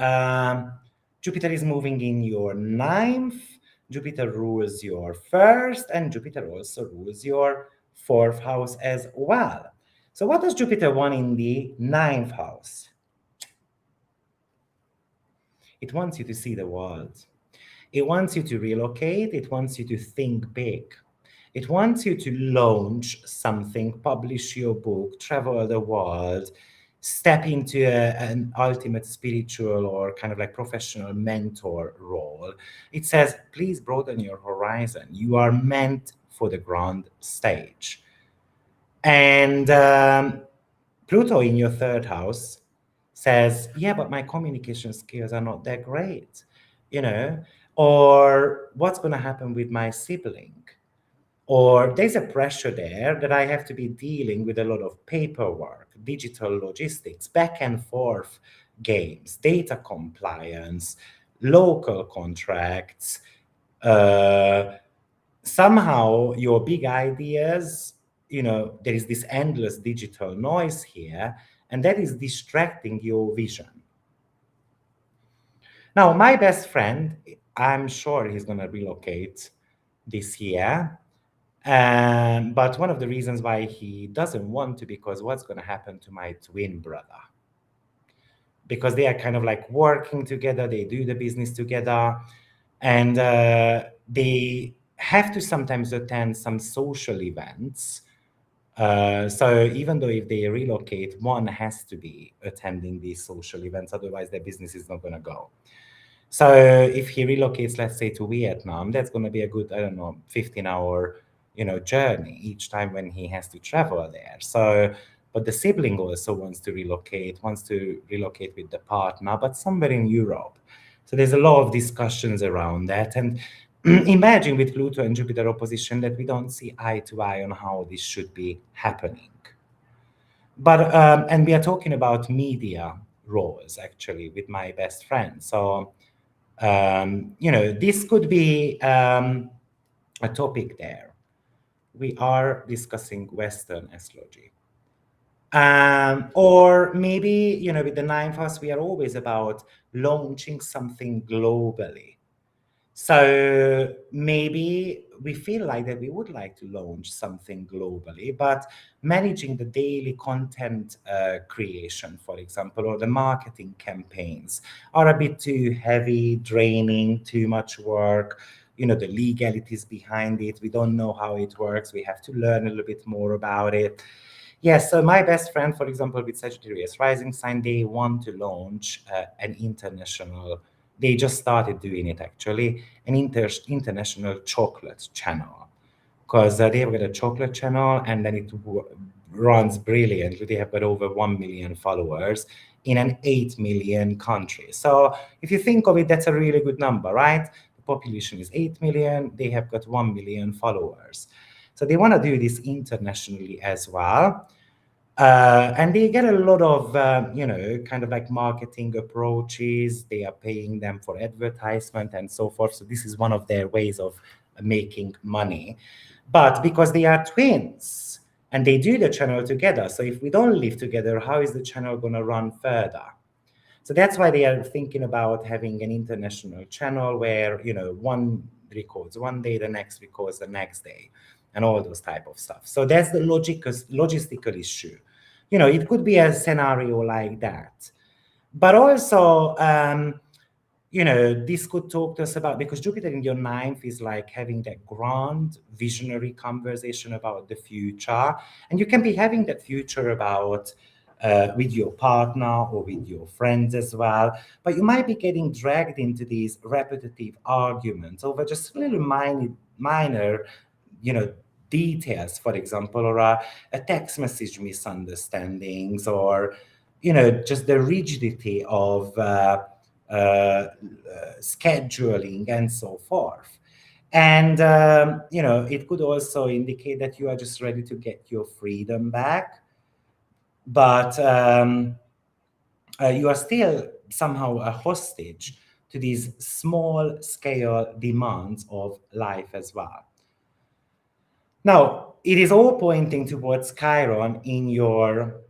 Jupiter is moving in your ninth. Jupiter rules your first, and Jupiter also rules your fourth house as well. So what does Jupiter want in the ninth house? It wants you to see the world. It wants you to relocate. It wants you to think big. It wants you to launch something, publish your book, travel the world, step into an ultimate spiritual or kind of like professional mentor role. It says, please broaden your horizon. You are meant for the grand stage. And Pluto in your third house says, yeah, but my communication skills are not that great, or what's going to happen with my sibling? Or there's a pressure there that I have to be dealing with a lot of paperwork, digital logistics, back and forth games, data compliance, local contracts. Somehow your big ideas, there is this endless digital noise here, and that is distracting your vision. Now, my best friend, I'm sure he's going to relocate this year. But one of the reasons why he doesn't want to, because what's going to happen to my twin brother? Because they are kind of like working together, they do the business together, and they have to sometimes attend some social events. So even though if they relocate, one has to be attending these social events, otherwise their business is not going to go. So if he relocates, let's say, to Vietnam, that's going to be a good, I don't know, 15-hour, journey each time when he has to travel there. So, but the sibling also wants to relocate with the partner, but somewhere in Europe. So there's a lot of discussions around that. And imagine with Pluto and Jupiter opposition that we don't see eye to eye on how this should be happening. But, and we are talking about media roles actually with my best friend. So, this could be a topic there. We are discussing Western astrology. Or maybe, with the ninth house, we are always about launching something globally. So maybe we feel like that we would like to launch something globally, but managing the daily content creation, for example, or the marketing campaigns are a bit too heavy, draining, too much work. The legalities behind it, we don't know how it works. We have to learn a little bit more about it. Yes, so my best friend, for example, with Sagittarius rising sign, they want to launch an international, they just started doing it actually, an international chocolate channel. Because they've got a chocolate channel and then it runs brilliantly. They have got over 1 million followers in an 8 million country. So if you think of it, that's a really good number, right? The population is 8 million, they have got 1 million followers. So they want to do this internationally as well. And they get a lot of, kind of like marketing approaches. They are paying them for advertisement and so forth. So this is one of their ways of making money. But because they are twins and they do the channel together, so if we don't live together, how is the channel going to run further? So that's why they are thinking about having an international channel where, one records one day, the next records the next day, and all those type of stuff. So that's the logistical issue. It could be a scenario like that. But also, this could talk to us about, because Jupiter in your ninth is like having that grand visionary conversation about the future. And you can be having that future about with your partner or with your friends as well. But you might be getting dragged into these repetitive arguments over just little minor, you know, details, for example, or a text message misunderstandings, or, just the rigidity of scheduling and so forth. And, it could also indicate that you are just ready to get your freedom back, but you are still somehow a hostage to these small scale demands of life as well. Now, it is all pointing towards Chiron in your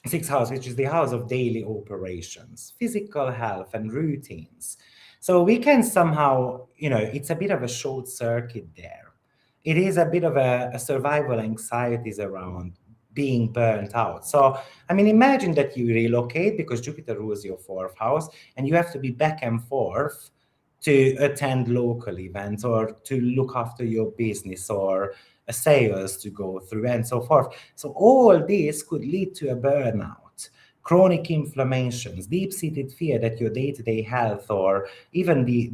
sixth house, which is the house of daily operations, physical health, and routines. So we can somehow, it's a bit of a short circuit there. It is a bit of a survival anxieties around being burnt out. So, I mean, imagine that you relocate because Jupiter rules your fourth house, and you have to be back and forth to attend local events or to look after your business or a sales to go through and so forth. So all this could lead to a burnout, chronic inflammations, deep-seated fear that your day-to-day health, or even the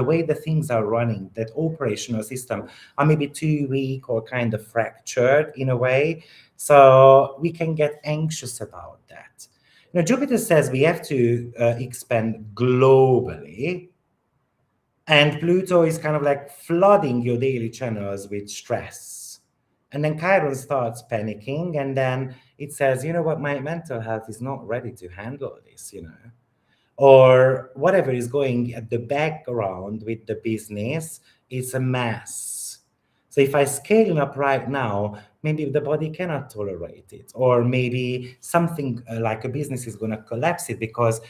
way the things are running, that operational system are maybe too weak or kind of fractured in a way. So we can get anxious about that. Jupiter says we have to expand globally, and Pluto is kind of like flooding your daily channels with stress. And then Chiron starts panicking, and then it says, you know what, my mental health is not ready to handle this. Or whatever is going at the background with the business is a mess. So if I scale up right now, maybe the body cannot tolerate it, or maybe something like a business is going to collapse it because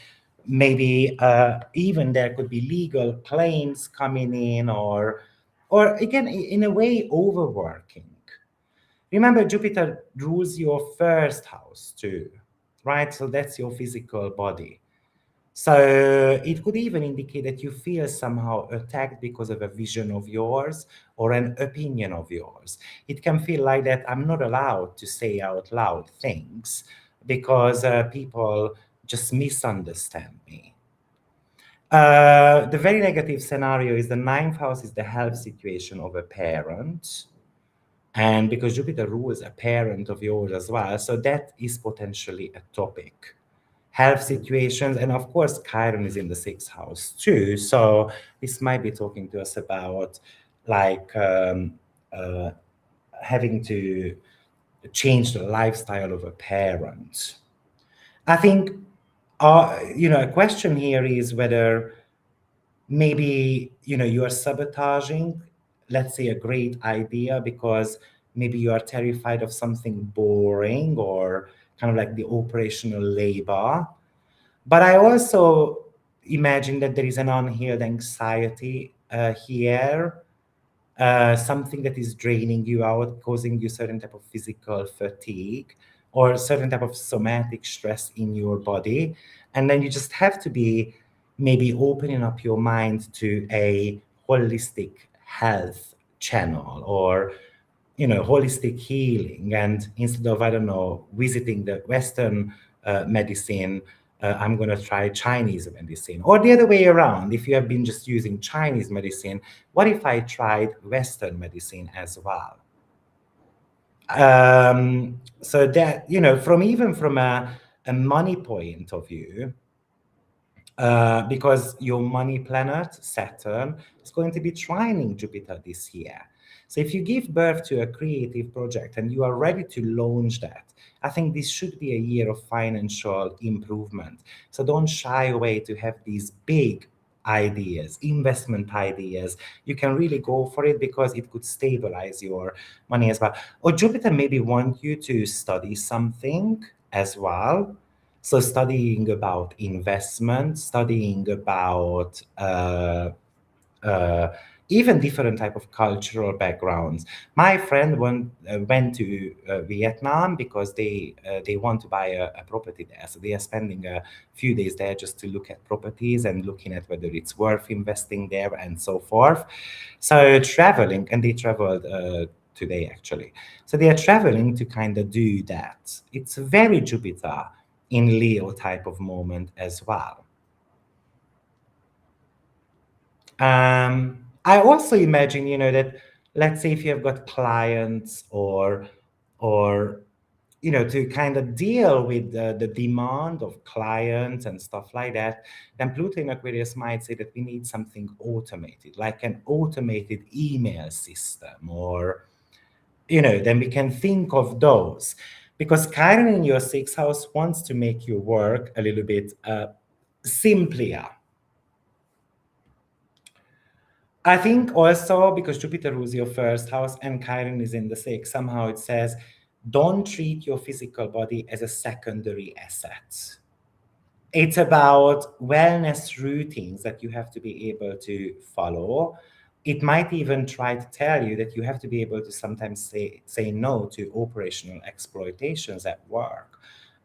maybe even there could be legal claims coming in, or again, in a way, overworking. Remember, Jupiter rules your first house too, right? So that's your physical body. So it could even indicate that you feel somehow attacked because of a vision of yours or an opinion of yours. It can feel like that I'm not allowed to say out loud things because people just misunderstand me. The very negative scenario is the ninth house is the health situation of a parent. And because Jupiter rules a parent of yours as well, so that is potentially a topic. Health situations, and of course, Chiron is in the sixth house too. So this might be talking to us about like uh, having to change the lifestyle of a parent. I think, a question here is whether maybe you are sabotaging, let's say, a great idea because maybe you are terrified of something boring or kind of like the operational labor. But I also imagine that there is an unhealed anxiety here, something that is draining you out, causing you certain type of physical fatigue or certain type of somatic stress in your body. And then you just have to be maybe opening up your mind to a holistic health channel, or holistic healing. And instead of, I don't know, visiting the Western medicine, I'm going to try Chinese medicine. Or the other way around, if you have been just using Chinese medicine, what if I tried Western medicine as well? So that, from a money point of view, because your money planet, Saturn, is going to be trining Jupiter this year. So if you give birth to a creative project and you are ready to launch that, I think this should be a year of financial improvement. So don't shy away to have these big ideas, investment ideas. You can really go for it because it could stabilize your money as well. Or Jupiter maybe want you to study something as well. So studying about investment, studying about uh, even different type of cultural backgrounds. My friend went to Vietnam because they want to buy a property there. So they are spending a few days there just to look at properties and looking at whether it's worth investing there and so forth. So traveling, and they traveled today actually. So they are traveling to kind of do that. It's very Jupiter in Leo type of moment as well. I also imagine, that let's say if you have got clients or to kind of deal with the demand of clients and stuff like that, then Pluto in Aquarius might say that we need something automated, like an automated email system, or then we can think of those. Because Chiron in your sixth house wants to make your work a little bit simpler. I think also because Jupiter rules your first house and Chiron is in the sixth, somehow it says, don't treat your physical body as a secondary asset. It's about wellness routines that you have to be able to follow. It might even try to tell you that you have to be able to sometimes say no to operational exploitations at work.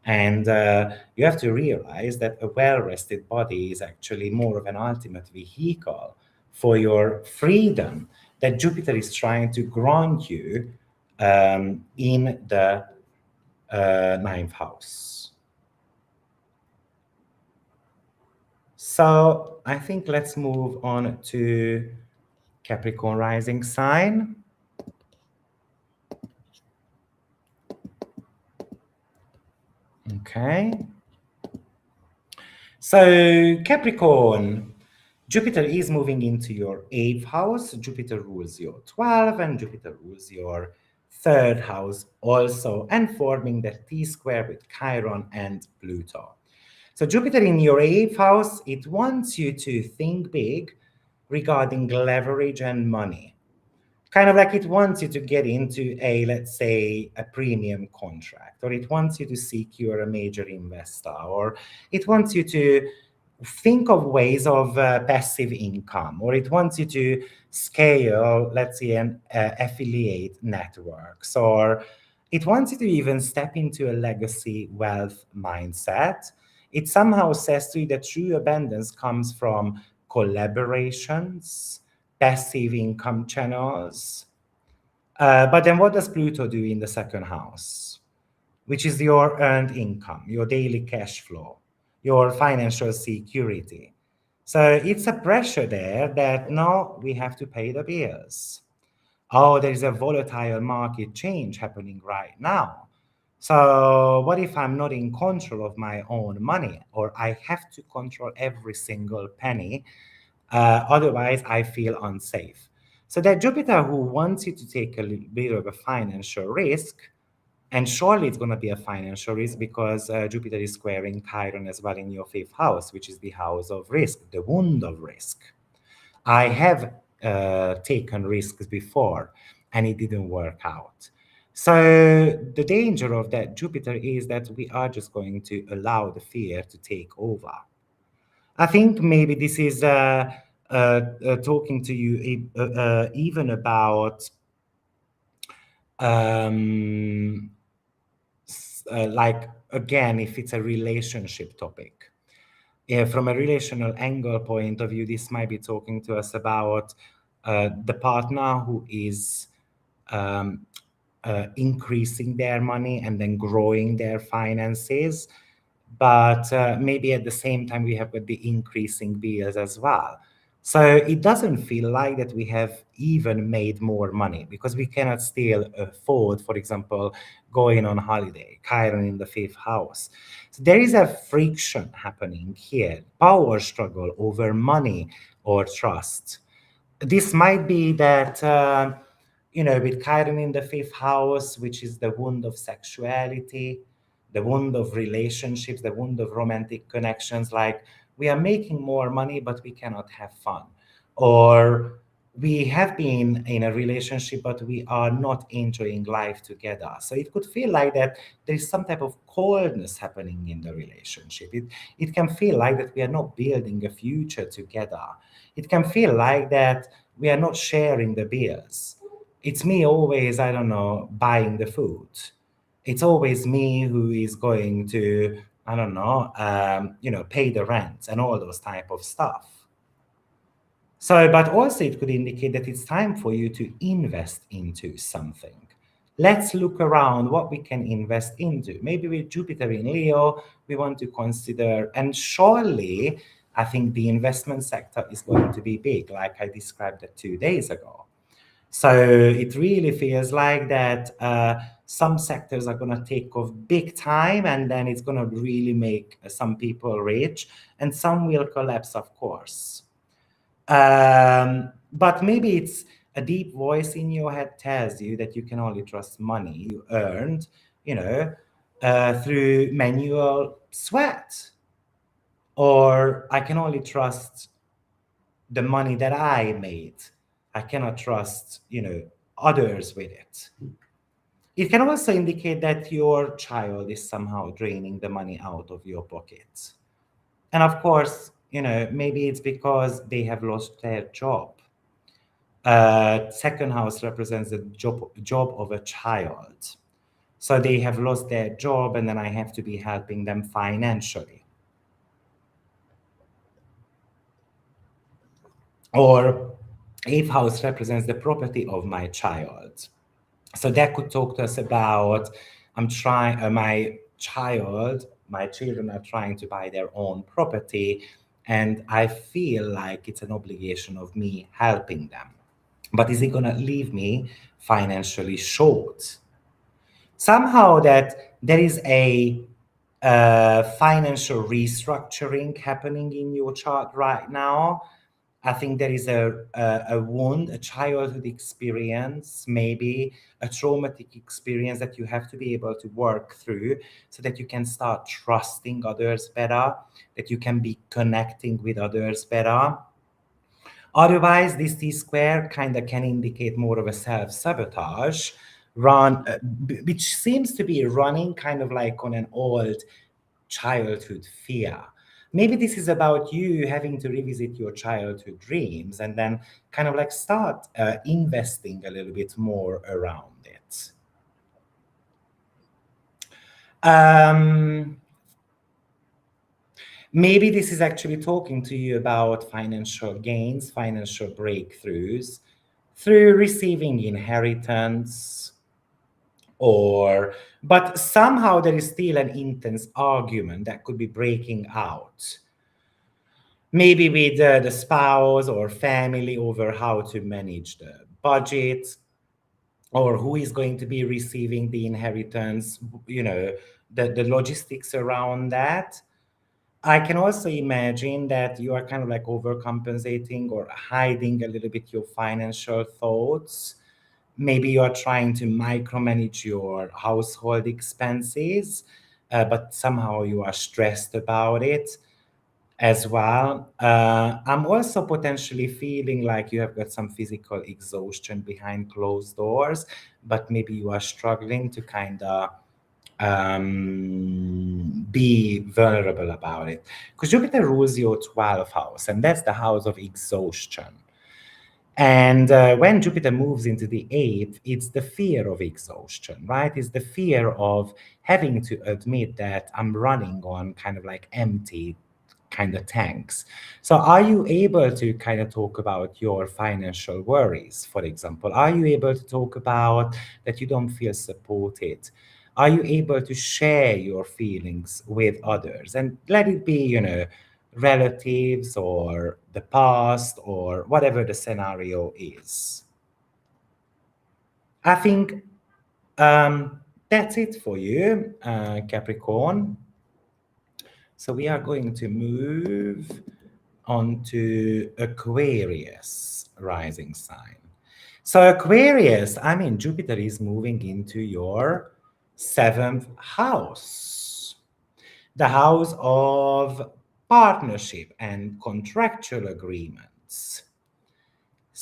And you have to realize that a well rested body is actually more of an ultimate vehicle for your freedom that Jupiter is trying to grant you in the ninth house. So I think let's move on to Capricorn rising sign. Okay. So Capricorn, Jupiter is moving into your eighth house. Jupiter rules your 12th and Jupiter rules your third house also, and forming that T square with Chiron and Pluto. So Jupiter in your eighth house, it wants you to think big regarding leverage and money. Kind of like it wants you to get into a, let's say, a premium contract, or it wants you to secure a major investor, or it wants you to think of ways of passive income, or it wants you to scale, let's say, an affiliate networks, or it wants you to even step into a legacy wealth mindset. It somehow says to you that true abundance comes from collaborations, passive income channels. But then what does Pluto do in the second house? Which is your earned income, your daily cash flow, your financial security. So it's a pressure there that no, we have to pay the bills. Oh, there is a volatile market change happening right now. So what if I'm not in control of my own money, or I have to control every single penny? Otherwise, I feel unsafe. So that Jupiter who wants you to take a little bit of a financial risk, and surely it's going to be a financial risk because Jupiter is squaring Chiron as well in your fifth house, which is the house of risk, the wound of risk. I have taken risks before and it didn't work out. So the danger of that Jupiter is that we are just going to allow the fear to take over. I think maybe this is talking to you even about um, like again, if it's a relationship topic. From a relational angle point of view, this might be talking to us about the partner who is um, increasing their money and then growing their finances. But maybe at the same time, we have got the increasing bills as well. So it doesn't feel like that we have even made more money because we cannot still afford, for example, going on holiday, Chiron in the fifth house. So there is a friction happening here, power struggle over money or trust. This might be that, with Chiron in the fifth house, which is the wound of sexuality, the wound of relationships, the wound of romantic connections, like we are making more money, but we cannot have fun. Or we have been in a relationship, but we are not enjoying life together. So it could feel like that there is some type of coldness happening in the relationship. It can feel like that we are not building a future together. It can feel like that we are not sharing the bills. It's me always, I don't know, buying the food. It's always me who is going to, I don't know, pay the rent and all those type of stuff. So, but also it could indicate that it's time for you to invest into something. Let's look around what we can invest into. Maybe with Jupiter in Leo, we want to consider, and surely I think the investment sector is going to be big, like I described it 2 days ago. So it really feels like that some sectors are going to take off big time, and then it's going to really make some people rich, and some will collapse, of course. But maybe it's a deep voice in your head tells you that you can only trust money you earned, you know, through manual sweat, or I can only trust the money that I made. I cannot trust, others with it. It can also indicate that your child is somehow draining the money out of your pockets. And of course, maybe it's because they have lost their job. Second house represents the job of a child. So they have lost their job, and then I have to be helping them financially. Or eighth house represents the property of my child. So that could talk to us about I'm trying, my children are trying to buy their own property, and I feel like it's an obligation of me helping them. But is it going to leave me financially short? Somehow that there is a financial restructuring happening in your chart right now. I think there is a wound, a childhood experience, maybe a traumatic experience that you have to be able to work through so that you can start trusting others better, that you can be connecting with others better. Otherwise, this T square kind of can indicate more of a self-sabotage which seems to be running kind of like on an old childhood fear. Maybe this is about you having to revisit your childhood dreams and then kind of like start investing a little bit more around it. Um, Maybe this is actually talking to you about financial gains, financial breakthroughs through receiving inheritance, or but somehow there is still an intense argument that could be breaking out, maybe with the spouse or family, over how to manage the budget, or who is going to be receiving the inheritance, the logistics around that. I can also imagine that you are kind of like overcompensating or hiding a little bit your financial thoughts. Maybe you are trying to micromanage your household expenses, but somehow you are stressed about it as well. I'm also potentially feeling like you have got some physical exhaustion behind closed doors, but maybe you are struggling to kind of be vulnerable about it. Because Jupiter rules your 12th house, and that's the house of exhaustion. And when Jupiter moves into the eighth, it's the fear of exhaustion, right? It's the fear of having to admit that I'm running on kind of like empty kind of tanks. So, are you able to kind of talk about your financial worries, for example? Are you able to talk about that you don't feel supported? Are you able to share your feelings with others and let it be, relatives or the past or whatever the scenario is? I think that's it for you, Capricorn. So we are going to move on to Aquarius rising sign. So Aquarius, I mean, Jupiter is moving into your seventh house, the house of partnership and contractual agreements.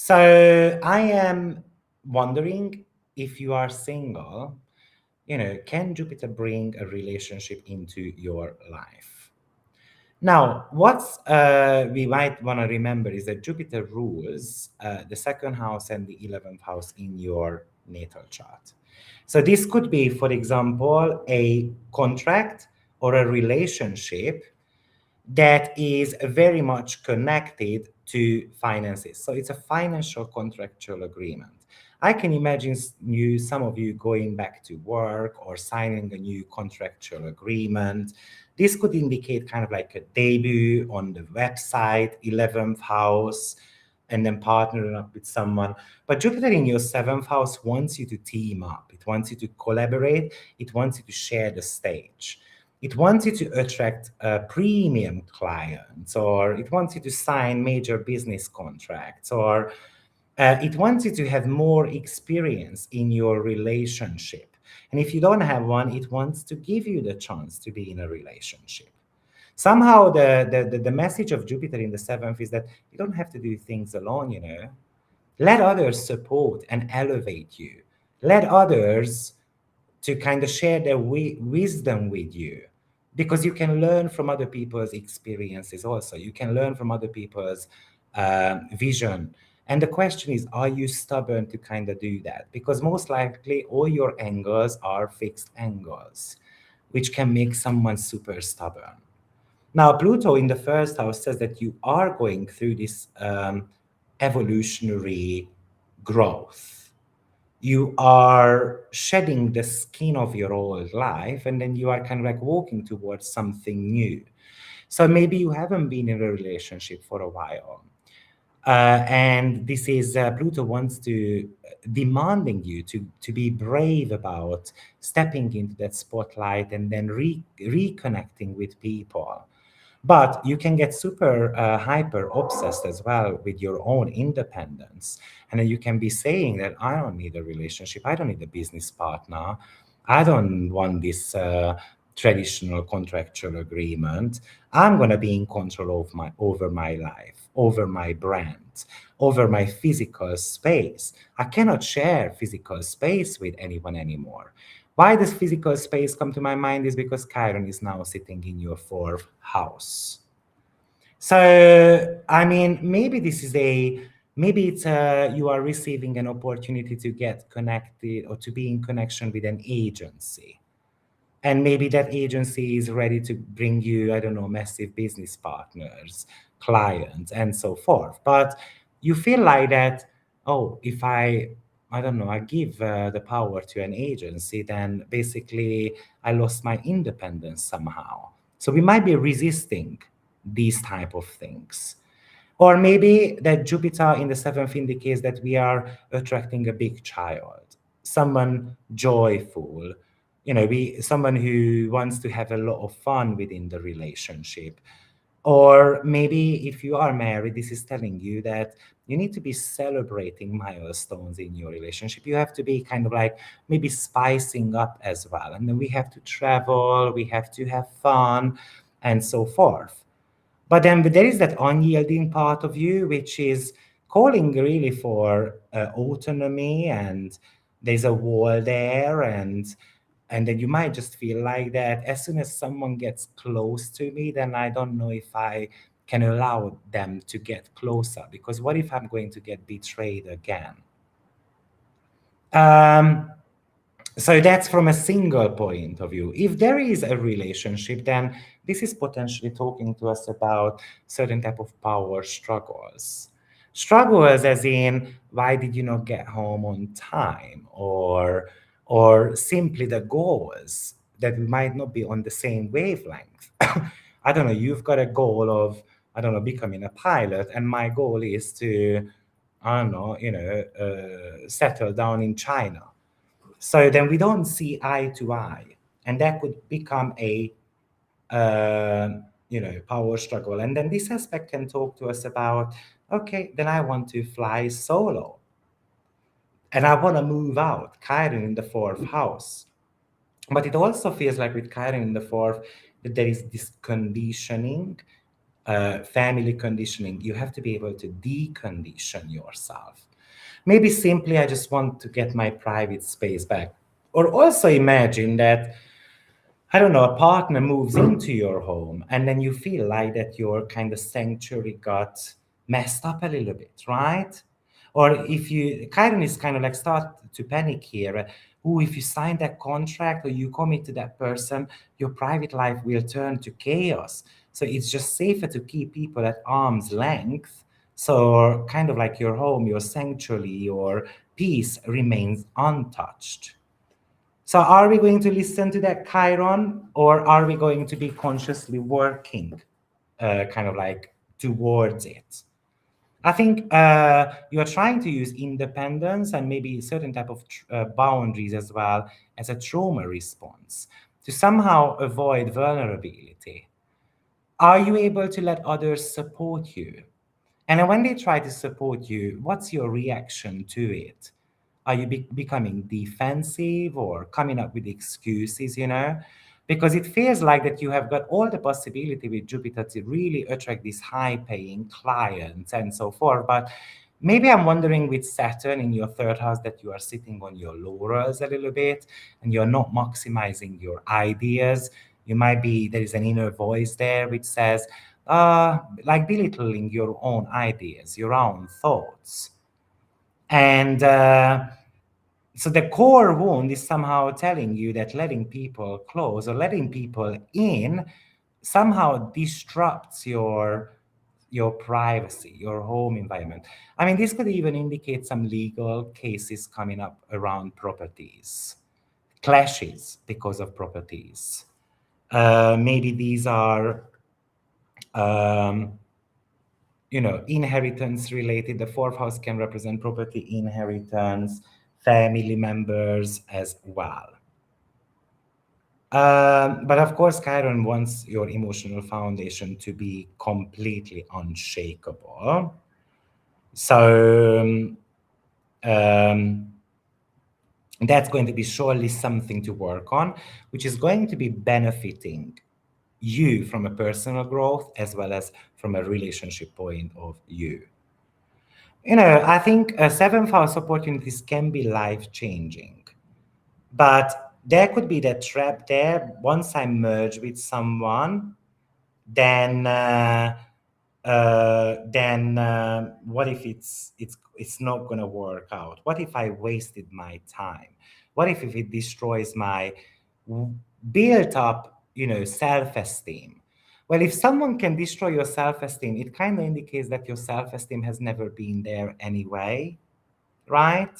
So I am wondering, if you are single, can Jupiter bring a relationship into your life? Now, what's we might want to remember is that Jupiter rules the second house and the 11th house in your natal chart. So this could be, for example, a contract or a relationship that is very much connected to finances. So it's a financial contractual agreement. I can imagine some of you going back to work or signing a new contractual agreement. This could indicate kind of like a debut on the website, 11th house, and then partnering up with someone. But Jupiter in your 7th house wants you to team up. It wants you to collaborate. It wants you to share the stage. It wants you to attract premium clients, or it wants you to sign major business contracts, or it wants you to have more experience in your relationship. And if you don't have one, it wants to give you the chance to be in a relationship. Somehow, the message of Jupiter in the 7th is that you don't have to do things alone. Let others support and elevate you. Let others to kind of share their wisdom with you, because you can learn from other people's experiences also. You can learn from other people's vision. And the question is, are you stubborn to kind of do that? Because most likely all your angles are fixed angles, which can make someone super stubborn. Now, Pluto in the first house says that you are going through this evolutionary growth. You are shedding the skin of your old life, and then you are kind of like walking towards something new. So maybe you haven't been in a relationship for a while. And this is Pluto wants to demanding you to be brave about stepping into that spotlight and then reconnecting with people. But you can get super hyper obsessed as well with your own independence. And then you can be saying that I don't need a relationship, I don't need a business partner, I don't want this traditional contractual agreement. I'm going to be in control of over my life, over my brand, over my physical space. I cannot share physical space with anyone anymore. Why does physical space come to my mind is because Chiron is now sitting in your 4th house. So, I mean, maybe this is maybe it's you are receiving an opportunity to get connected or to be in connection with an agency. And maybe that agency is ready to bring you, I don't know, massive business partners, clients, and so forth. But you feel like that, oh, if I don't know, I give the power to an agency, then basically I lost my independence somehow. So we might be resisting these type of things. Or maybe that Jupiter in the 7th indicates that we are attracting a big child, someone joyful, someone who wants to have a lot of fun within the relationship. Or maybe if you are married, this is telling you that you need to be celebrating milestones in your relationship. You have to be kind of like maybe spicing up as well. And then we have to travel, we have to have fun, and so forth. But then there is that unyielding part of you, which is calling really for autonomy, and there's a wall there, and then you might just feel like that as soon as someone gets close to me, then I don't know if I can allow them to get closer, because what if I'm going to get betrayed again? Um, so that's from a single point of view. If there is a relationship, then this is potentially talking to us about certain type of power struggles. Struggles as in, why did you not get home on time? Or simply the goals that we might not be on the same wavelength. I don't know, you've got a goal of, I don't know, becoming a pilot, and my goal is to, I don't know, settle down in China. So then we don't see eye to eye, and that could become a power struggle. And then this aspect can talk to us about, okay, then I want to fly solo, and I want to move out. Chiron in the 4th house, but it also feels like with Chiron in the 4th that there is this conditioning family conditioning, you have to be able to decondition yourself. Maybe simply, I just want to get my private space back. Or also imagine that, I don't know, a partner moves into your home and then you feel like that your kind of sanctuary got messed up a little bit, right? Or if you, Chiron is kind of like start to panic here. Oh, if you sign that contract or you commit to that person, your private life will turn to chaos. So it's just safer to keep people at arm's length. So kind of like your home, your sanctuary, your peace remains untouched. So are we going to listen to that Chiron, or are we going to be consciously working kind of like towards it? I think you are trying to use independence and maybe certain type of boundaries as well as a trauma response to somehow avoid vulnerability. Are you able to let others support you? And then when they try to support you, what's your reaction to it? Are you becoming defensive or coming up with excuses, you know? Because it feels like that you have got all the possibility with Jupiter to really attract these high paying clients and so forth. But maybe I'm wondering with Saturn in your third house that you are sitting on your laurels a little bit and you're not maximizing your ideas. You might be, there is an inner voice there which says, like belittling your own ideas, your own thoughts. And so the core wound is somehow telling you that letting people close or letting people in somehow disrupts your privacy, your home environment. I mean, this could even indicate some legal cases coming up around properties, clashes because of properties. Maybe these are um, inheritance related. The fourth house can represent property inheritance, family members as well. But of course, Chiron wants your emotional foundation to be completely unshakable. So that's going to be surely something to work on, which is going to be benefiting you from a personal growth as well as from a relationship point of view. I think seventh house opportunities can be life changing, but there could be that trap there. Once I merge with someone, then what if it's not going to work out? What if I wasted my time? What if it destroys my built up self-esteem? Well, if someone can destroy your self-esteem, it kind of indicates that your self-esteem has never been there anyway, right?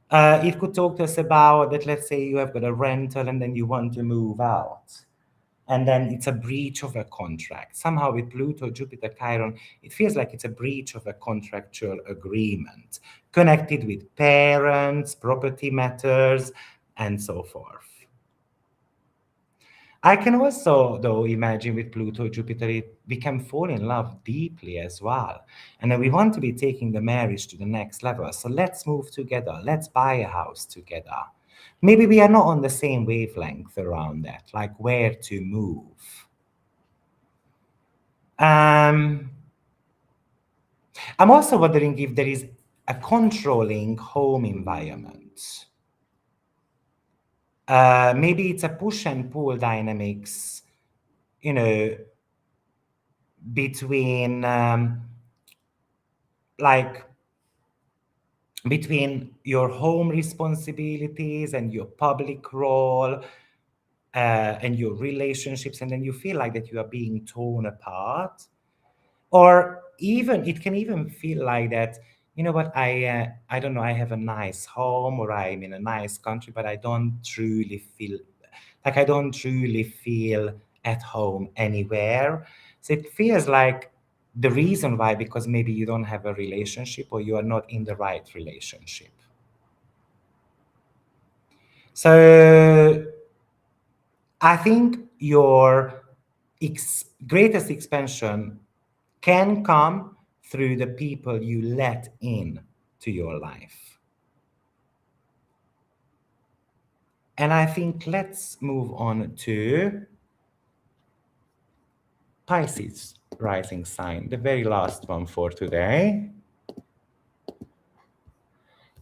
It could talk to us about that. Let's say you have got a rental and then you want to move out, and then it's a breach of a contract. Somehow with Pluto, Jupiter, Chiron, it feels like it's a breach of a contractual agreement connected with parents, property matters, and so forth. I can also, though, imagine with Pluto, Jupiter, we can fall in love deeply as well. And then we want to be taking the marriage to the next level. So let's move together. Let's buy a house together. Maybe we are not on the same wavelength around that, like where to move. Um, I'm also wondering if there is a controlling home environment. Maybe it's a push and pull dynamics, you know, between like between your home responsibilities and your public role and your relationships, and then you feel like that you are being torn apart. Or even it can even feel like that, you know what, I don't know, I have a nice home or I'm in a nice country, but I don't truly feel at home anywhere. So it feels like the reason why, because maybe you don't have a relationship or you are not in the right relationship. So I think your greatest expansion can come through the people you let in to your life. And I think let's move on to Pisces. rising sign, the very last one for today.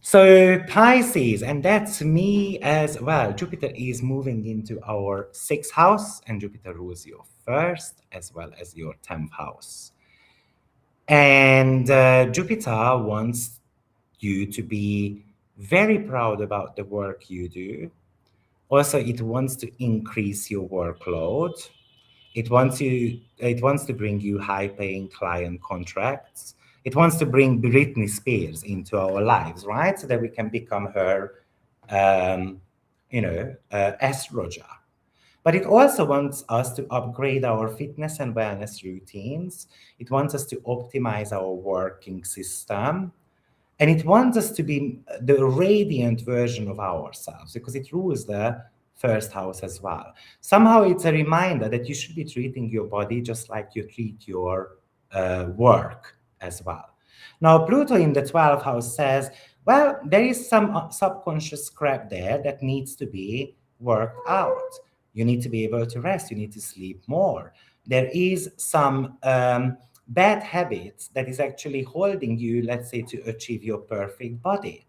So Pisces, and that's me as well. Jupiter is moving into our sixth house, and Jupiter rules your first as well as your 10th house. And Jupiter wants you to be very proud about the work you do. Also, it wants to increase your workload. It wants to bring you high-paying client contracts. It wants to bring Britney Spears into our lives, right? So that we can become her, um, astrologer. But it also wants us to upgrade our fitness and wellness routines. It wants us to optimize our working system. And it wants us to be the radiant version of ourselves because it rules the first house as well. Somehow it's a reminder that you should be treating your body just like you treat your work as well. Now, Pluto in the 12th house says, well, there is some subconscious crap there that needs to be worked out. You need to be able to rest, you need to sleep more. There is some bad habits that is actually holding you, let's say, to achieve your perfect body,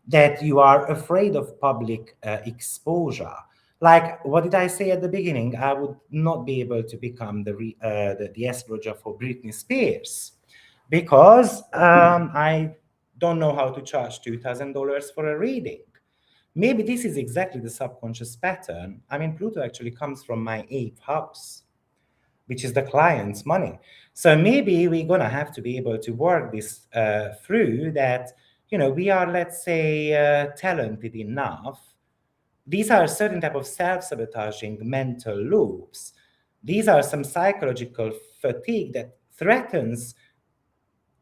that you are afraid of public exposure. Like, what did I say at the beginning? I would not be able to become the astrologer for Britney Spears because I don't know how to charge $2,000 for a reading. Maybe this is exactly the subconscious pattern. I mean, Pluto actually comes from my eighth house, which is the client's money. So maybe we're going to have to be able to work this through that, we are, let's say, talented enough. These are certain type of self-sabotaging mental loops. These are some psychological fatigue that threatens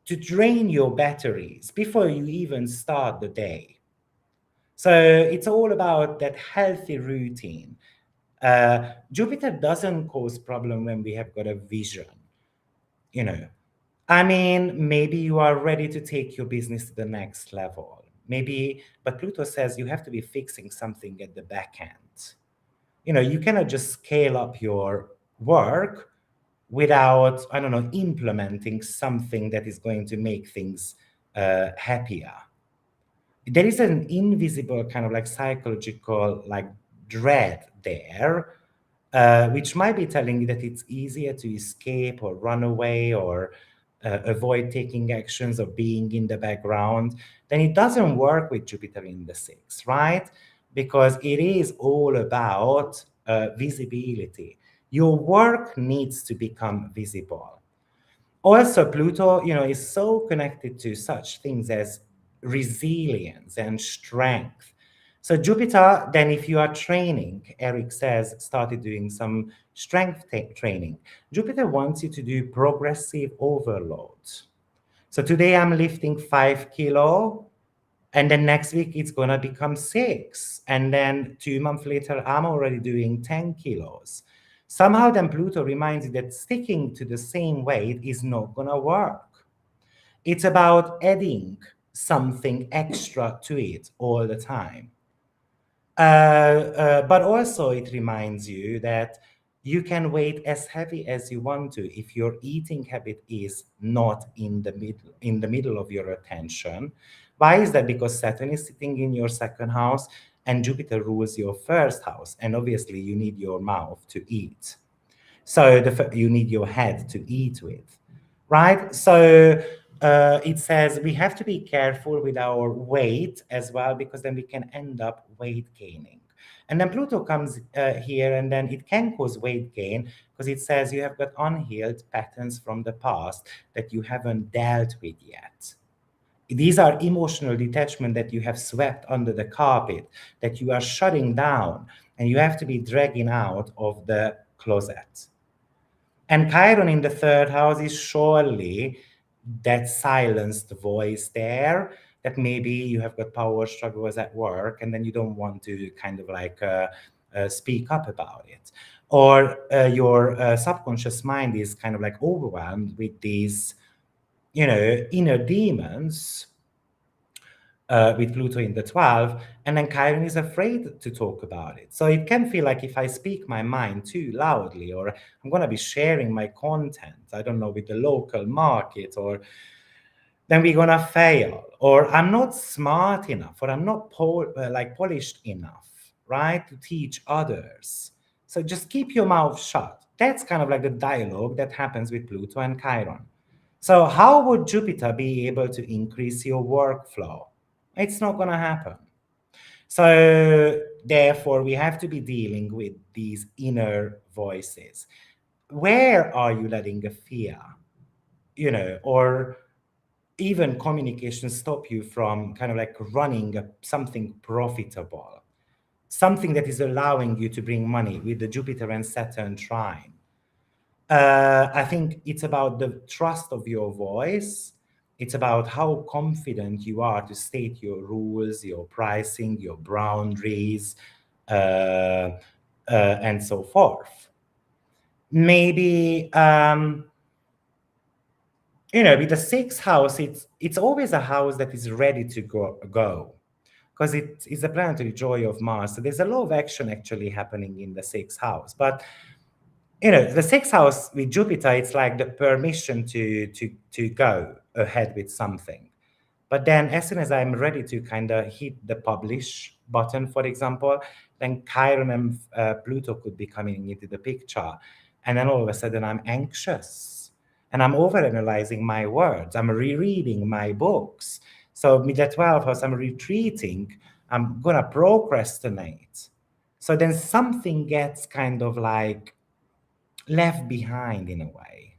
to drain your batteries before you even start the day. So it's all about that healthy routine. Jupiter doesn't cause problem when we have got a vision. I mean, maybe you are ready to take your business to the next level. Maybe, but Pluto says you have to be fixing something at the back end. You cannot just scale up your work without, I don't know, implementing something that is going to make things happier. There is an invisible kind of like psychological like dread there, which might be telling you that it's easier to escape or run away or avoid taking actions or being in the background. Then it doesn't work with Jupiter in the sixth, right? Because it is all about visibility. Your work needs to become visible. Also, Pluto, is so connected to such things as resilience and strength. So Jupiter, then if you are training, Eric says, started doing some strength training. Jupiter wants you to do progressive overload. So today I'm lifting 5 kilo, and then next week it's gonna become 6. And then 2 months later, I'm already doing 10 kilos. Somehow then Pluto reminds you that sticking to the same weight is not gonna work. It's about adding something extra to it all the time. But also it reminds you that you can weight as heavy as you want to if your eating habit is not in the middle of your attention. Why is that? Because Saturn is sitting in your second house and Jupiter rules your first house, and obviously you need your mouth to eat. So you need your head to eat with, right? So it says we have to be careful with our weight as well, because then we can end up weight gaining. And then Pluto comes here, and then it can cause weight gain because it says you have got unhealed patterns from the past that you haven't dealt with yet. These are emotional detachment that you have swept under the carpet, that you are shutting down, and you have to be dragging out of the closet. And Chiron in the third house is surely that silenced voice there, that maybe you have got power struggles at work and then you don't want to kind of like speak up about it. Or your subconscious mind is kind of like overwhelmed with these, inner demons with Pluto in the 12th, and then Chiron is afraid to talk about it. So it can feel like if I speak my mind too loudly, or I'm going to be sharing my content, I don't know, with the local market, or then we're going to fail, or I'm not smart enough, or I'm not polished enough, right, to teach others. So just keep your mouth shut. That's kind of like the dialogue that happens with Pluto and Chiron. So how would Jupiter be able to increase your workflow? It's not going to happen. So therefore, we have to be dealing with these inner voices. Where are you letting a fear, or even communication stop you from kind of like running something profitable, something that is allowing you to bring money with the Jupiter and Saturn trine? I think it's about the trust of your voice. It's about how confident you are to state your rules, your pricing, your boundaries, and so forth. Maybe with the sixth house, it's always a house that is ready to go, because it is a planetary joy of Mars. So there's a lot of action actually happening in the sixth house, but the sixth house with Jupiter, it's like the permission to go ahead with something. But then as soon as I'm ready to kind of hit the publish button, for example, then Chiron and Pluto could be coming into the picture. And then all of a sudden I'm anxious and I'm overanalyzing my words. I'm rereading my books. So with the 12th house, I'm retreating. I'm going to procrastinate. So then something gets kind of like left behind in a way.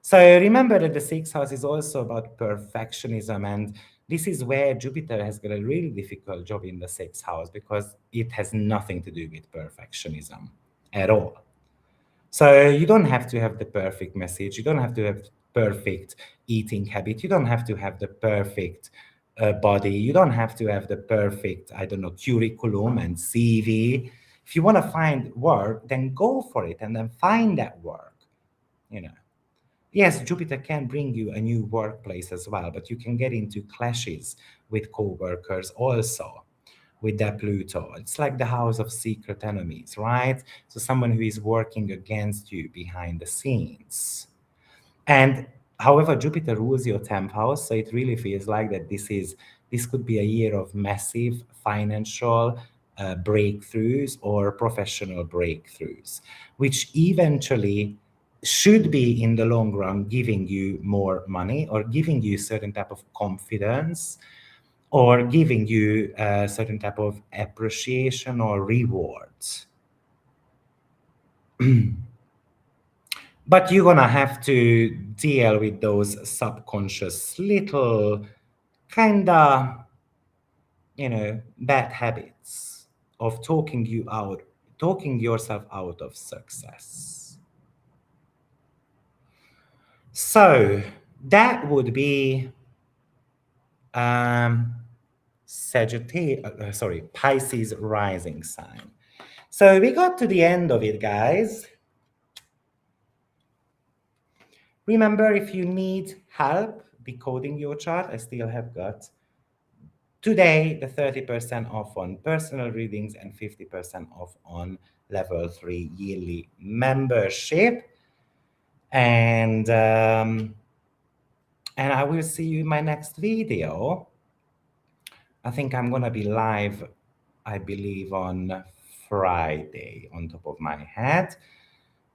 So remember that the sixth house is also about perfectionism, and this is where Jupiter has got a really difficult job in the sixth house, because it has nothing to do with perfectionism at all. So you don't have to have the perfect message, you don't have to have perfect eating habit, you don't have to have the perfect body, you don't have to have the perfect, I don't know, curriculum and CV. If you want to find work, then go for it and then find that work. Yes, Jupiter can bring you a new workplace as well, but you can get into clashes with co-workers also with that Pluto. It's like the house of secret enemies, right? So someone who is working against you behind the scenes. And however, Jupiter rules your 10th house, so it really feels like that this could be a year of massive financial breakthroughs or professional breakthroughs, which eventually should be in the long run giving you more money or giving you a certain type of confidence or giving you a certain type of appreciation or rewards. But you're gonna have to deal with those subconscious little kinda, bad habits of talking yourself out of success. So that would be Pisces rising sign. So we got to the end of it, guys. Remember, if you need help decoding your chart, I still have got today the 30% off on personal readings and 50% off on level 3 yearly membership. And I will see you in my next video. I think I'm gonna be live, I believe, on Friday on top of my head,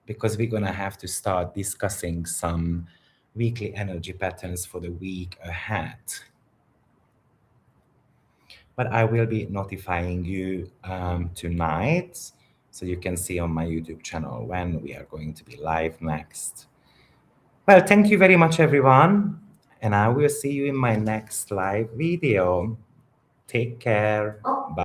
because we're gonna have to start discussing some weekly energy patterns for the week ahead. But I will be notifying you tonight, so you can see on my YouTube channel when we are going to be live next. Well, thank you very much, everyone, and I will see you in my next live video. Take care. Bye.